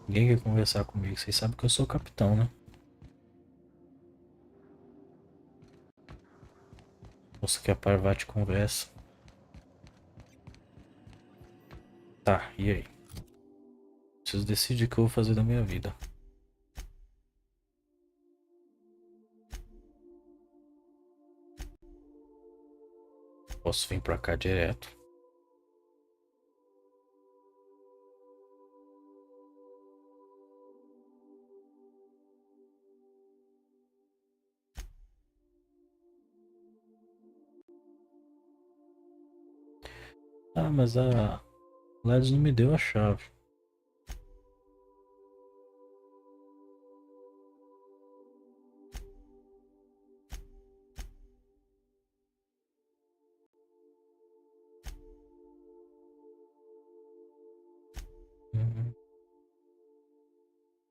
Ninguém quer conversar comigo. Vocês sabem que eu sou o capitão, né? Moça que a Parvati conversa. Tá, e aí? Preciso decidir o que eu vou fazer da minha vida. Posso vir pra cá direto. Ah, mas a Gladys não me deu a chave.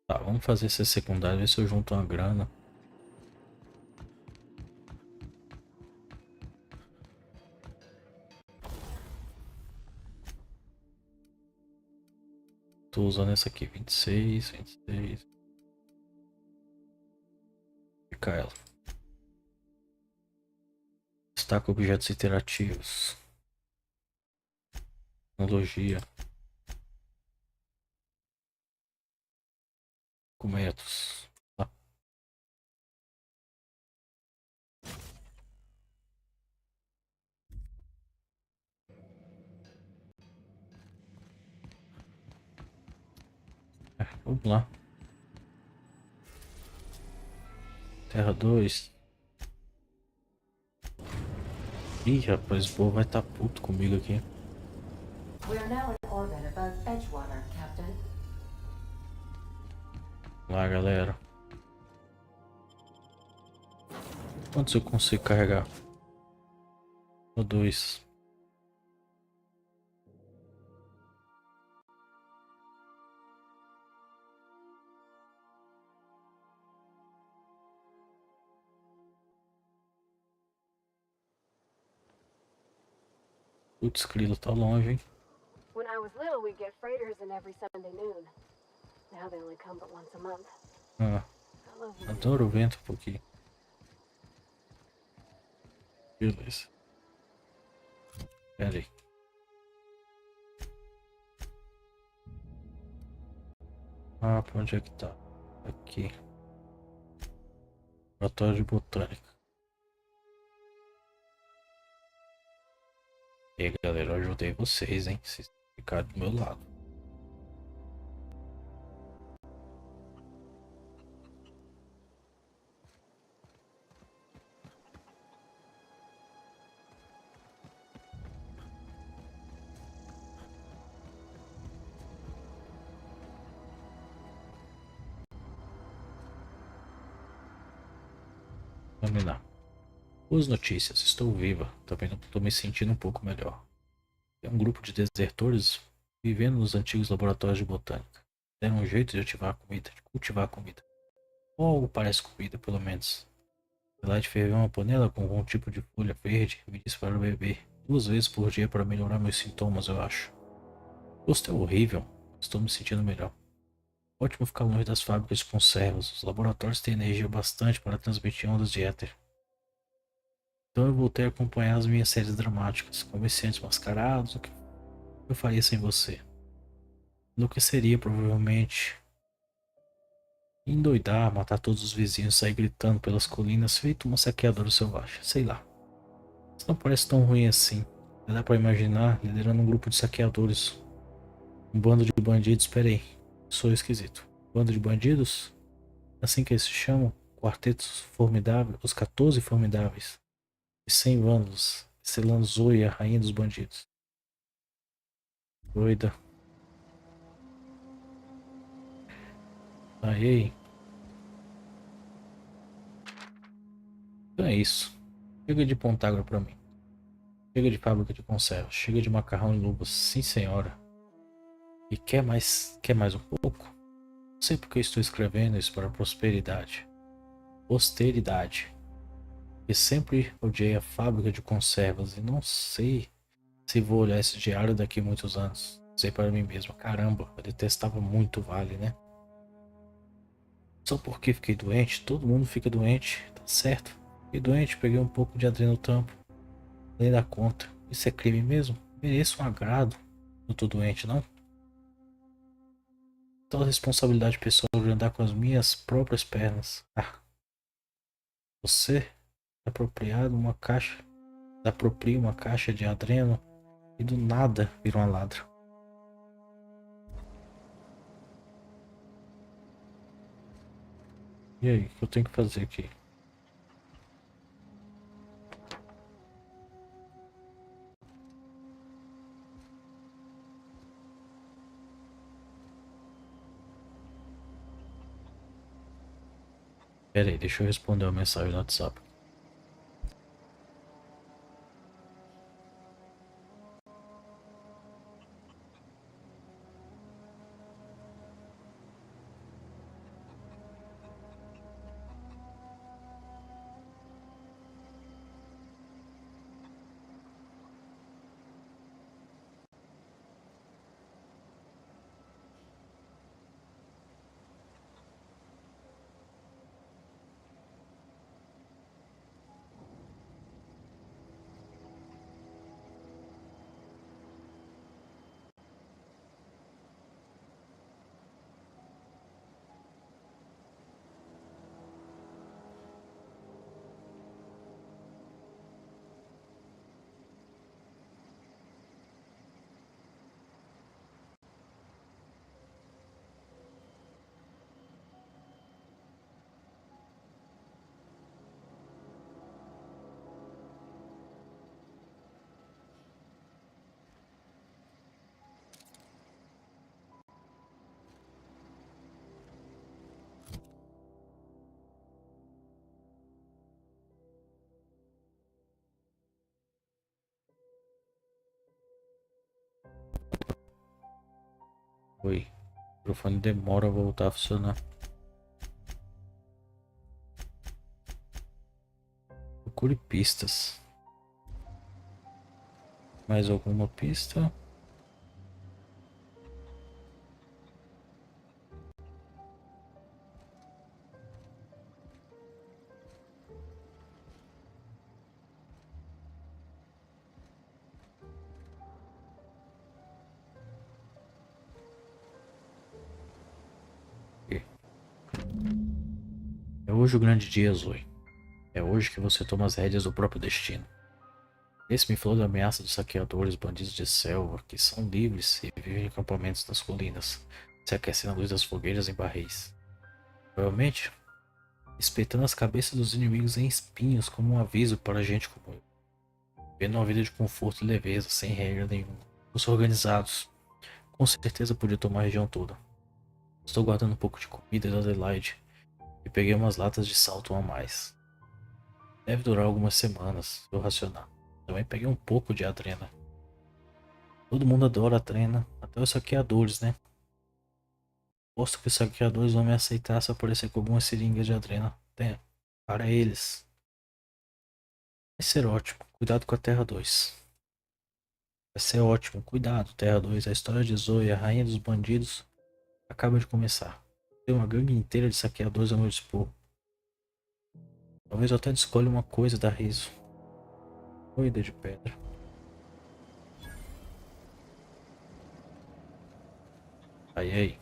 Tá, vamos fazer esse secundário, ver se eu junto uma grana. Tô usando essa aqui, 26. Fica ela. Destaca objetos interativos. Tecnologia. Documentos. Tá. Vamos lá. Terra 2. Ih, rapaz, o povo vai estar puto comigo aqui. We are now in orbit above Edgewater, Captain. Lá, galera. Quantos eu consigo carregar? Ou 2. Putz, Krilo tá longe, hein? When I was little, we'd get freighters in every Sunday noon. Now they only come but once a month. Ah, I love them. adoro o vento um pouquinho. Beleza. Pera aí. Ah, pra onde é que tá? Aqui. Laboratório de botânica. E aí, galera, eu ajudei vocês, hein? Vocês ficaram do meu lado. Vamos lá. Boas notícias, estou viva. Também estou me sentindo um pouco melhor. É um grupo de desertores vivendo nos antigos laboratórios de botânica. Deram um jeito de ativar a comida, de cultivar a comida. Ou algo parece comida, pelo menos. Light ferveu uma panela com algum tipo de folha verde e me disse para beber 2 vezes por dia para melhorar meus sintomas, eu acho. O gosto é horrível, mas estou me sentindo melhor. Ótimo ficar longe das fábricas de conservas. Os laboratórios têm energia bastante para transmitir ondas de éter. Então eu voltei a acompanhar as minhas séries dramáticas, comerciantes mascarados, o que eu faria sem você? Enlouqueceria provavelmente. Endoidar, matar todos os vizinhos, sair gritando pelas colinas, feito uma saqueadora selvagem, sei lá. Isso não parece tão ruim assim. Dá pra imaginar liderando um grupo de saqueadores. Um bando de bandidos, peraí. Sou esquisito. Bando de bandidos? Assim que eles se chamam? Quartetos formidáveis, os 14 formidáveis. E 100 vândalos, selando Zoe, a rainha dos bandidos. Doida. Aí. Então é isso. Chega de Pontágora pra mim. Chega de fábrica de conservas. Chega de macarrão e luvas. Sim, senhora. E quer mais um pouco? Não sei porque estou escrevendo isso para a prosperidade. Posteridade. E sempre odiei a fábrica de conservas e não sei se vou olhar esse diário daqui a muitos anos. Sei para mim mesmo, caramba, eu detestava muito o Vale, né? Só porque fiquei doente, todo mundo fica doente, tá certo? Fiquei doente, peguei um pouco de adrenotampo, além da conta. Isso é crime mesmo? Mereço um agrado. Não tô doente, não? Então a responsabilidade pessoal de andar com as minhas próprias pernas. Ah, você apropriado uma caixa, apropria uma caixa de adreno e do nada vira uma ladra. E aí, o que eu tenho que fazer aqui? Pera aí, deixa eu responder uma mensagem no WhatsApp. Oi. O microfone demora a voltar a funcionar. Procure pistas. Mais alguma pista? hoje o grande dia, Zoe. É hoje que você toma as rédeas do próprio destino. Esse me falou da ameaça dos saqueadores, bandidos de selva, que são livres e vivem em acampamentos nas colinas, se aquecendo à luz das fogueiras em barris. Provavelmente, espetando as cabeças dos inimigos em espinhos como um aviso para gente como eu. Vendo uma vida de conforto e leveza, sem regra nenhuma. Os organizados, com certeza podia tomar a região toda. Estou guardando um pouco de comida da Adelaide e peguei umas latas de salto a mais. Deve durar algumas semanas, se eu racionar. Também peguei um pouco de adrena. Todo mundo adora adrena, até os saqueadores, né? Aposto que os saqueadores vão me aceitar se aparecer com algumas seringas de adrena. Tem, para eles. Vai ser ótimo. Cuidado com a Terra 2. Vai ser ótimo. Cuidado, Terra 2. A história de Zoe, a rainha dos bandidos, acaba de começar. Tem uma gangue inteira de saqueadores ao meu dispor. Talvez eu até escolha uma coisa da riso. Moída de pedra. Aí.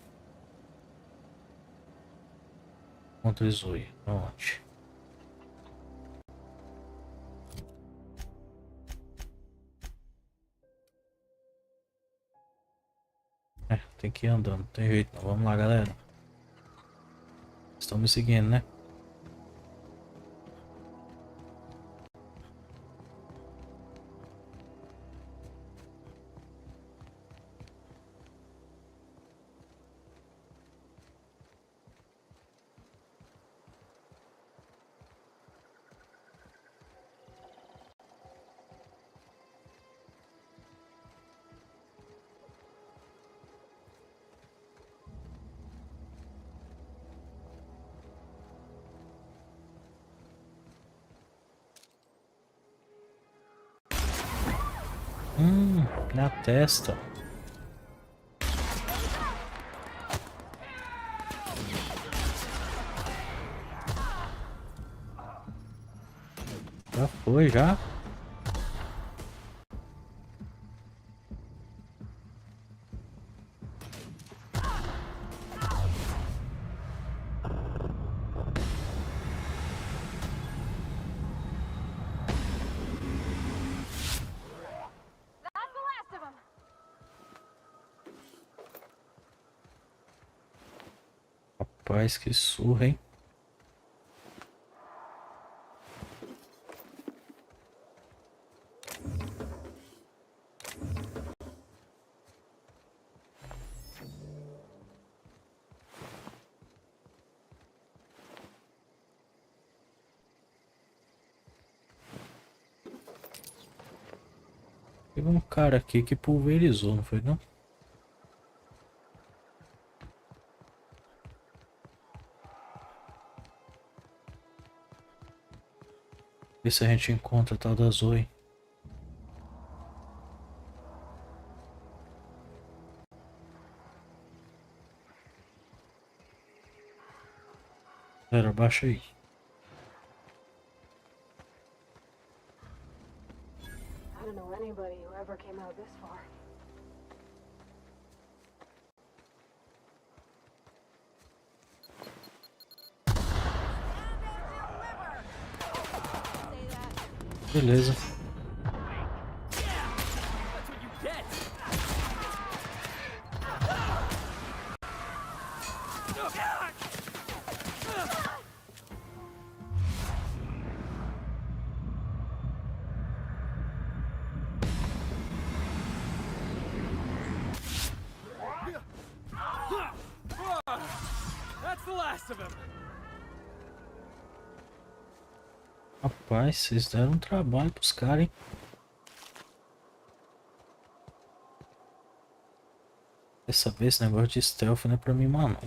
Contra Zoe. Onde? Tem que ir andando. Não tem jeito não. Vamos lá, galera. Estão me seguindo, né? Na testa. Já foi, já? Rapaz, que surra, hein? Teve um cara aqui que pulverizou, não foi não? Vê se a gente encontra a tal da Zoe. Galera, baixa aí. I don't know anybody who ever came out this far. Beleza. That's the last of him. Rapaz, vocês deram um trabalho pros caras, hein? Dessa vez esse negócio de stealth não é pra mim, mano.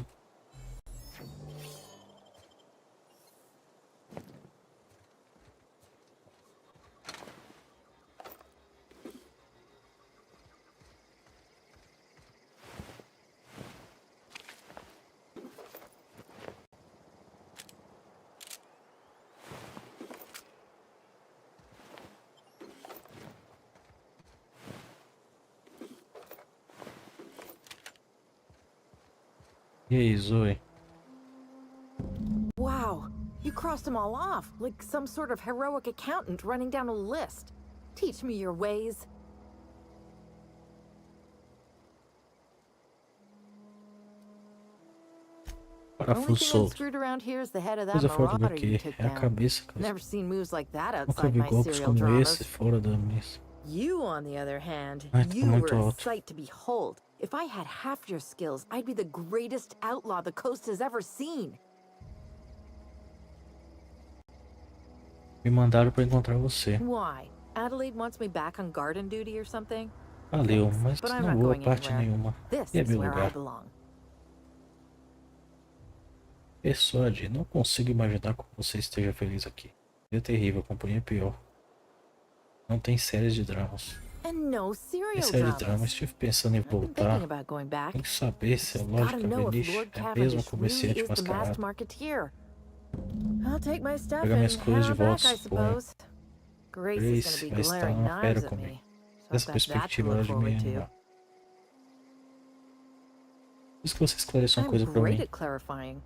E aí, Zoe? Wow, You crossed them all off, like some sort of heroic accountant running down a list. Teach me your ways. Only Parafuso thing solto. unscrewed around here is the head of that Coisa fora do marauder you que took é a down. cabeça. Cara. Never seen moves like that Nunca outside vi my golpes serial como dramas. esse fora da mesa. You, on the other hand, Ai, tá you were muito a alto. sight to behold. If I had half your skills, I'd be the greatest outlaw the coast has ever seen. Me mandaram pra encontrar você. Why? Adelaide wants me back on garden duty or something? Valeu, Thanks, mas but I'm não not vou a going parte anywhere. nenhuma. This E é is meu where I lugar. belong. Persuade, não consigo imaginar como você esteja feliz aqui. É terrível, a companhia é pior. Não tem séries de dramas. And no serial Em série de dramas. dramas, estive pensando em I've been voltar. thinking about going back. Tem que saber se a Just lógica gotta know if Venice Lord é mesmo um Cavendish really comerciante is the masked mascarado. marketeer. I'll take my stuff Pegar and minhas coisas head de on volta, back, I suppose. Grace is Grace gonna vai be estar glaring uma fera knives at comigo. me. So Dessa I've got that to perspectiva, ela look de me forward to. animar. Por isso que você esclareceu uma I'm coisa pra great mim. at clarifying.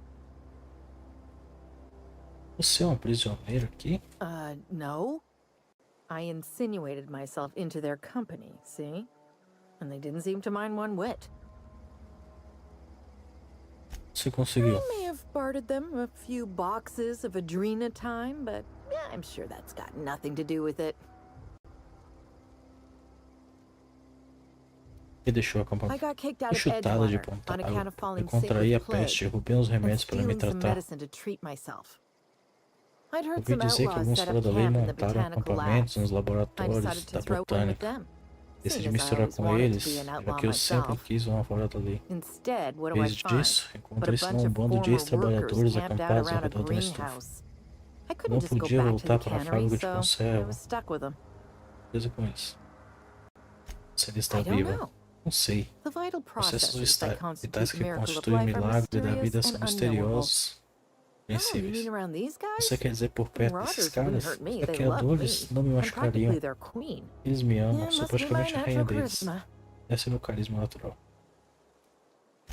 Você é um prisioneiro aqui? No. I insinuated myself into their company, see? And they didn't seem to mind one whit. Você conseguiu. I may have bartered them a few boxes of Adrena time, but yeah, I'm sure that's got nothing to do with it. E deixou a I acampamento. got kicked out Fui of chutada de Edgewater ponta on account água. of falling Eu sick contraí a with plague peste, roubei uns and remédios para me stealing some tratar. medicine to treat myself. I'd heard Ouvi some dizer que outlaws alguns set fora up da lei camp in the montaram botanical acampamentos labs. nos I laboratórios decided to da throw in with botânica. them. Decidi Seeing as I misturar always com wanted to eles, be an já outlaw que eu sempre myself. quis uma fora da lei. Instead, what Em do I vez find? disso, But a encontrei-se bunch num of bando de former ex-trabalhadores workers camped out acampados ao around a redor da estufa. greenhouse. I Não couldn't just go podia back to voltar the para a cannery, fábrica de so I conserva. was stuck with them. Coisa com isso. Se ele está I don't viva. know. Não sei. The vital Processos processes that vitais constitute que the miracle of constituem o life are milagre da vida mysterious são and unknowable. misteriosos e Oh, you invencíveis. mean around these guys? Você quer dizer por perto desses Marauders wouldn't caras? hurt me. Os They love me. saqueadores não me I'm machucariam. practically their queen. Eles me amam. Yeah, Sou must be my praticamente a rainha natural deles. charisma. Esse é meu carisma natural.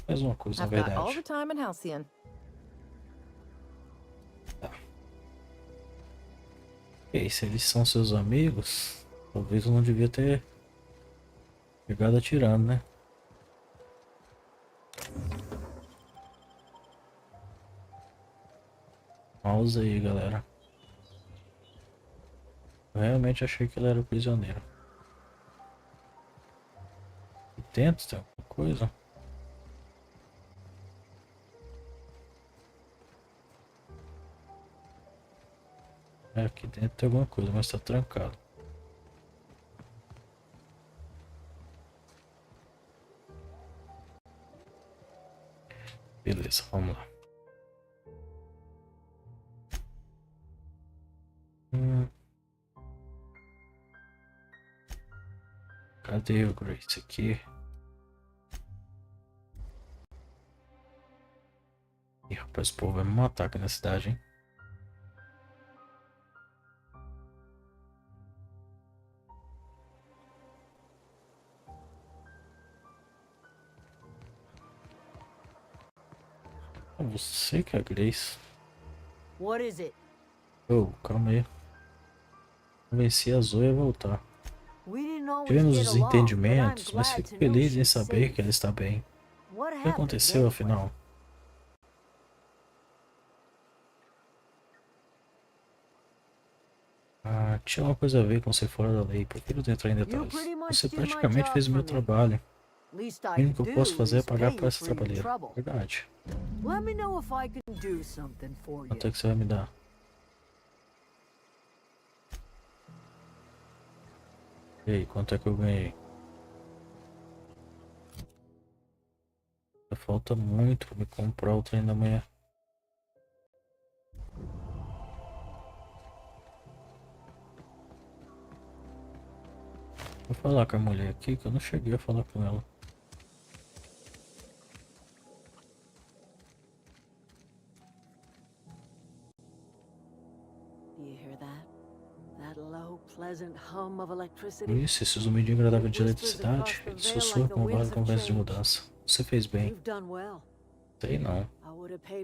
Mais uma coisa, na I've got all the verdade. time in Halcyon. E se eles são seus amigos, talvez eu não devia ter pegado atirando, né? Pausa aí, galera. Eu realmente achei que ele era o prisioneiro. E dentro tem alguma coisa? É, aqui dentro tem alguma coisa, mas tá trancado. Beleza, vamos lá. Cadê o Grace aqui? Ih, rapaz, o povo vai me matar aqui na cidade, hein? É você que é a Grace. What is it? Oh, calma aí. Convenci a Zoe a voltar. We didn't always Tivemos get os along, but I'm entendimentos, mas glad fico to know feliz em she's saber safe. que ela está bem. What O que happened aconteceu anyway? afinal? Ah, tinha uma coisa a ver com ser fora da lei. Prefiro não entrar em detalhes. pretty much Você did my praticamente job fez o meu for me. trabalho. Least O I mínimo can que eu posso do fazer é is pagar pay por you essa for your trabalheira. trouble. Verdade. Let me know if I can do something for you. Quanto é que você vai me dar? E aí, quanto é que eu ganhei? Falta muito pra me comprar o trem da manhã. Vou falar com a mulher aqui que eu não cheguei a falar com ela. Do you hear that? That low, pleasant hum of electricity? Isso, esse zumbido agradável de eletricidade. Ele sussurra com uma vaga conversa de mudança. Você fez bem. You've done well. Sei não.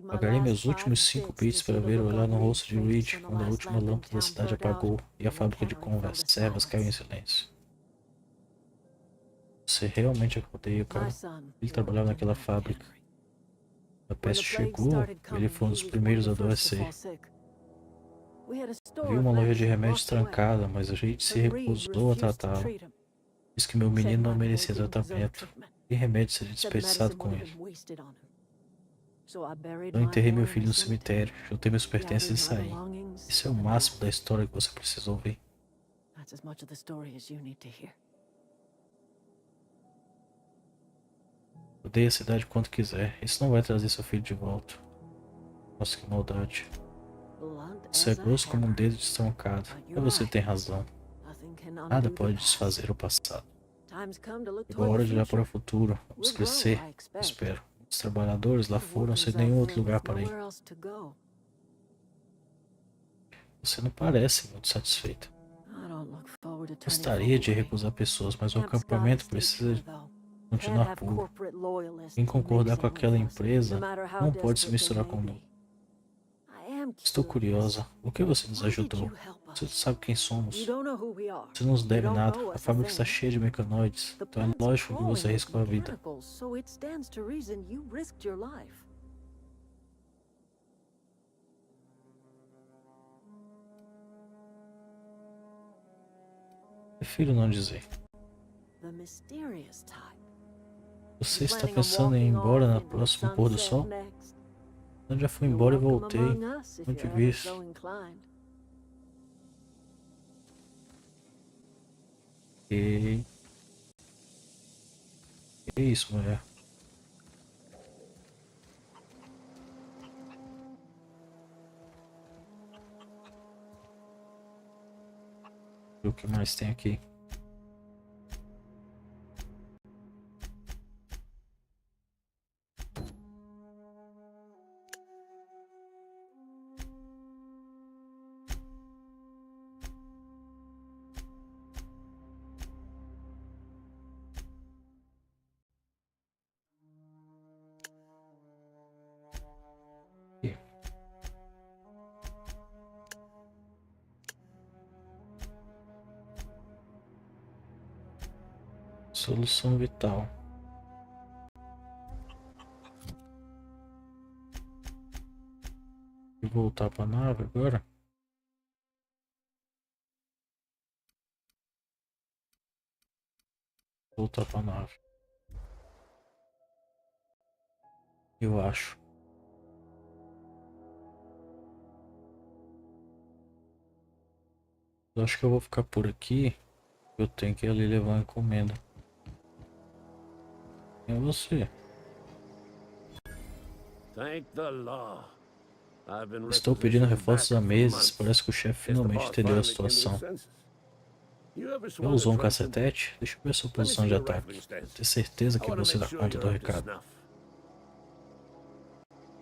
Pagarei meus últimos 5 bits para ver o olhar no rosto de Reed quando a última lâmpada da cidade apagou e a fábrica de conservas caiu em silêncio. Você realmente odeia o cara? Ele trabalhava naquela fábrica. A peste chegou, ele foi um dos primeiros a adoecer. Vi uma loja de remédios trancada, mas a gente se recusou a tratá-lo. Disse que meu menino não merecia tratamento. Que remédio seria desperdiçado com ele? Eu enterrei meu filho no cemitério, juntei meus pertences e saí. Isso é o máximo da história que você precisa ouvir. Odeie a cidade quanto quiser. Isso não vai trazer seu filho de volta. Nossa, que maldade. Você é grosso como um dedo destroncado. Mas você tem razão. Nada pode desfazer o passado. Chegou a hora de olhar para o futuro. Vamos crescer, espero. Os trabalhadores lá foram sem nenhum outro lugar para ir. Você não parece muito satisfeita. Gostaria de recusar pessoas, mas o acampamento precisa continuar puro. Quem concordar com aquela empresa não pode se misturar conosco. Estou curiosa. O que você nos ajudou? Você sabe quem somos. Você não nos deve nada. A fábrica está cheia de mecanoides. Então é lógico que você arriscou a vida. Prefiro não dizer. Você está pensando em ir embora na próxima pôr do sol? Eu já fui embora e voltei. Não te vi. Que isso, mulher? O que mais tem aqui? Solução vital. Vou voltar para a nave agora. Voltar para a nave. Eu acho. Eu acho que eu vou ficar por aqui. Eu tenho que ir ali levar uma encomenda. É você. Estou pedindo reforços há meses. Parece que o chefe finalmente entendeu a situação. Já usou um cacetete? Deixa eu ver a sua posição de ataque. Tenho certeza que você dá conta do recado.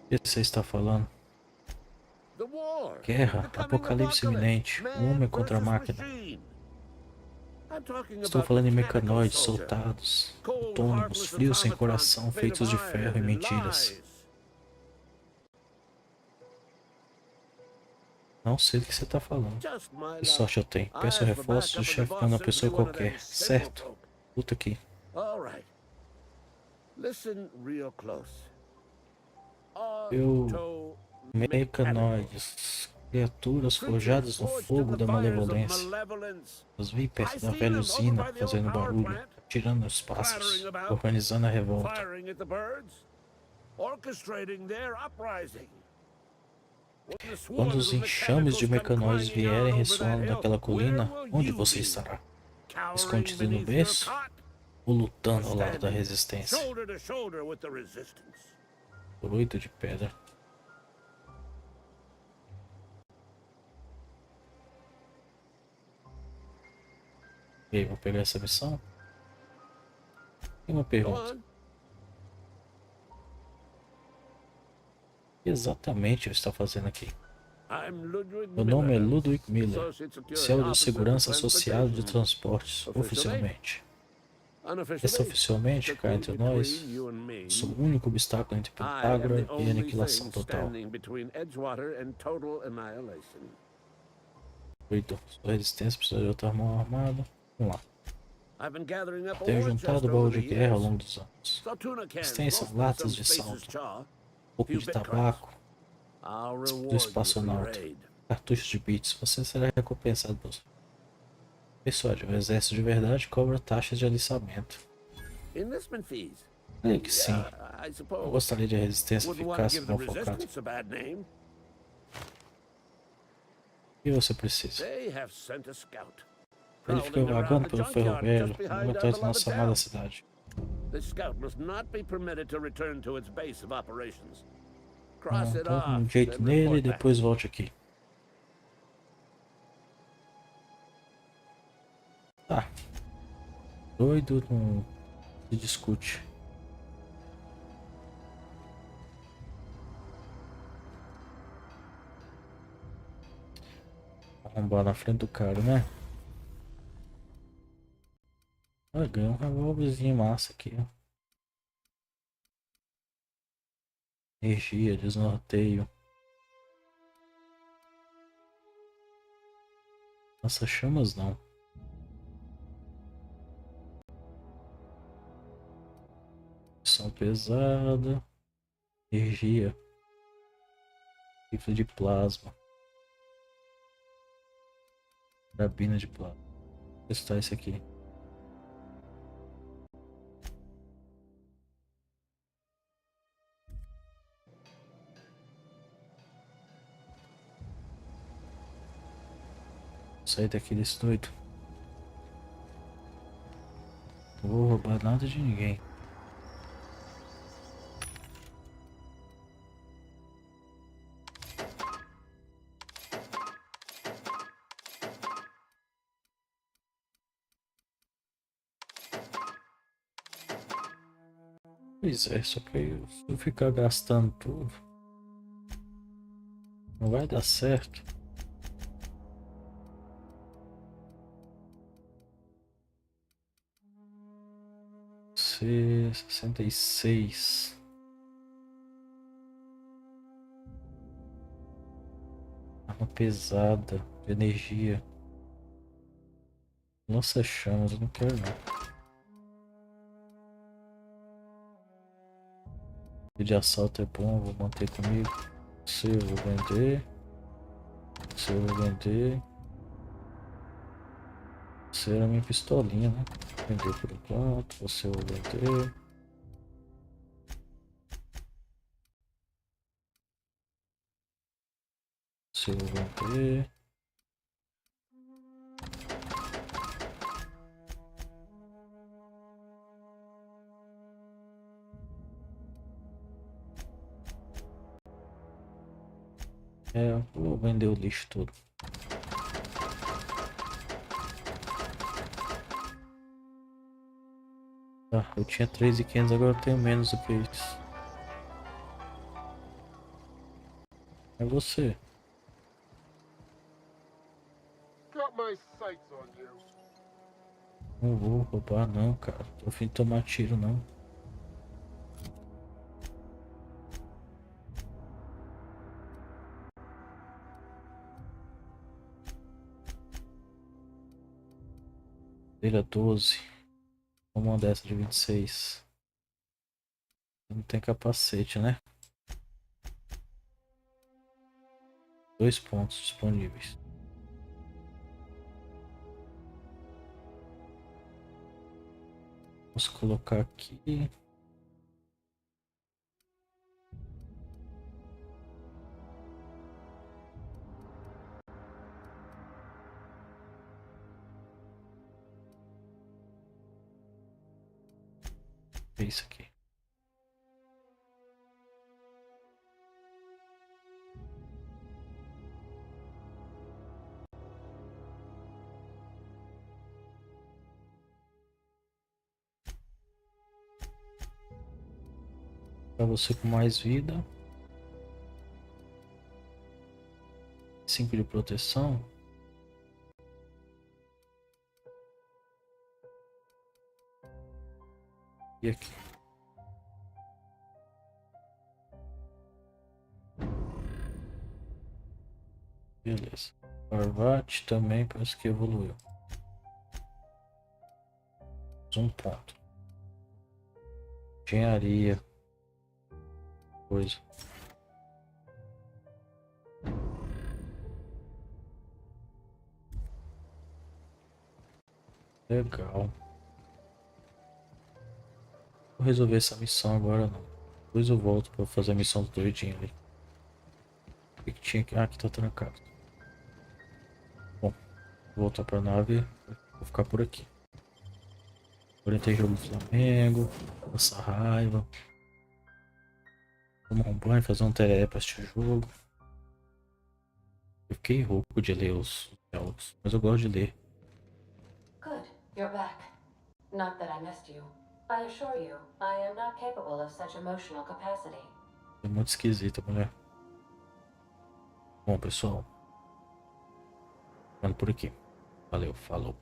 O que você está falando? Guerra, apocalipse iminente, um homem contra a máquina. Estou falando em mecanoides soltados, autônomos, frios sem coração, feitos de ferro e mentiras. Não sei do que você está falando. Que sorte eu tenho. Peço reforços e o chefe manda uma pessoa qualquer, certo? Luta aqui. Mecanoides. Criaturas forjadas no fogo da malevolência. Os vi perto da velha usina, fazendo barulho, atirando nos pássaros, organizando a revolta. Quando os enxames de mecanoides vierem ressoando naquela colina, onde você estará? Escondido no berço? Ou lutando ao lado da resistência? Druida de pedra. E aí, vou pegar essa missão? Tem uma pergunta. O que exatamente eu estou fazendo aqui? Meu nome é Ludwig Miller, oficial de segurança associado de transportes, oficialmente. Extraoficialmente, cá entre nós, sou o único obstáculo entre Pentágora e aniquilação total. Então, sua resistência precisa de outra mão armada. Vamos lá. Tenho juntado baú de guerra ao longo dos anos. Resistência, latas de salto, pouco de tabaco, do espaçonauta, cartuchos de bits. Você será recompensado por Persuade, o exército de verdade cobra taxas de alistamento. Creio que sim. Eu gostaria de resistência eficaz não focada. O que você precisa? Ele fica vagando pelo ferro velho, muito atrás da nossa amada cidade. Dá um jeito nele e depois volte aqui. Tá. Doido não se discute. Arrombar na frente do cara, né? Ah, ganhei um revólverzinho massa aqui, ó. Energia, desnorteio. Nossa, chamas não. Som pesada. Energia. Rifle de plasma. Carabina de plasma. Vou testar esse aqui. Sair daqui desse doido. Não vou roubar nada de ninguém. Pois é, só que se eu ficar gastando tudo, não vai dar certo. C66. Arma pesada de energia. Lança chamas, eu não quero não. De assalto é bom, vou manter comigo. Se eu vou vender. Se eu vou vender. Você era minha pistolinha, né? Vender por enquanto. Você eu vou vender. Se eu vou vender. É, eu vou vender o lixo todo. Ah, eu tinha 3.500, agora eu tenho menos do que isso. É você. Não vou roubar não, cara. Tô a fim de tomar tiro não. Ele é 12. Vamos mandar essa de 26. Não tem capacete, né? 2 pontos disponíveis. Vamos colocar aqui. É isso aqui. Para você com mais vida. 5 de proteção. E aqui. Beleza. Parvati também parece que evoluiu. Um ponto. Engenharia. Coisa. Legal. Vou resolver essa missão agora não. Depois eu volto pra fazer a missão do doidinho ali. O que tinha aqui? Ah, aqui tá trancado. Bom, vou voltar pra nave. Vou ficar por aqui. Agora tem jogo do Flamengo. Passar raiva. Tomar um banho, fazer um tereré pra assistir o jogo. Eu fiquei rouco de ler os diálogos, mas eu gosto de ler. Good, you're back. Not that I missed you. I assure you, I am not capable of such emotional capacity. É muito esquisita, mulher. Bom, pessoal. Ficando por aqui. Valeu, falou.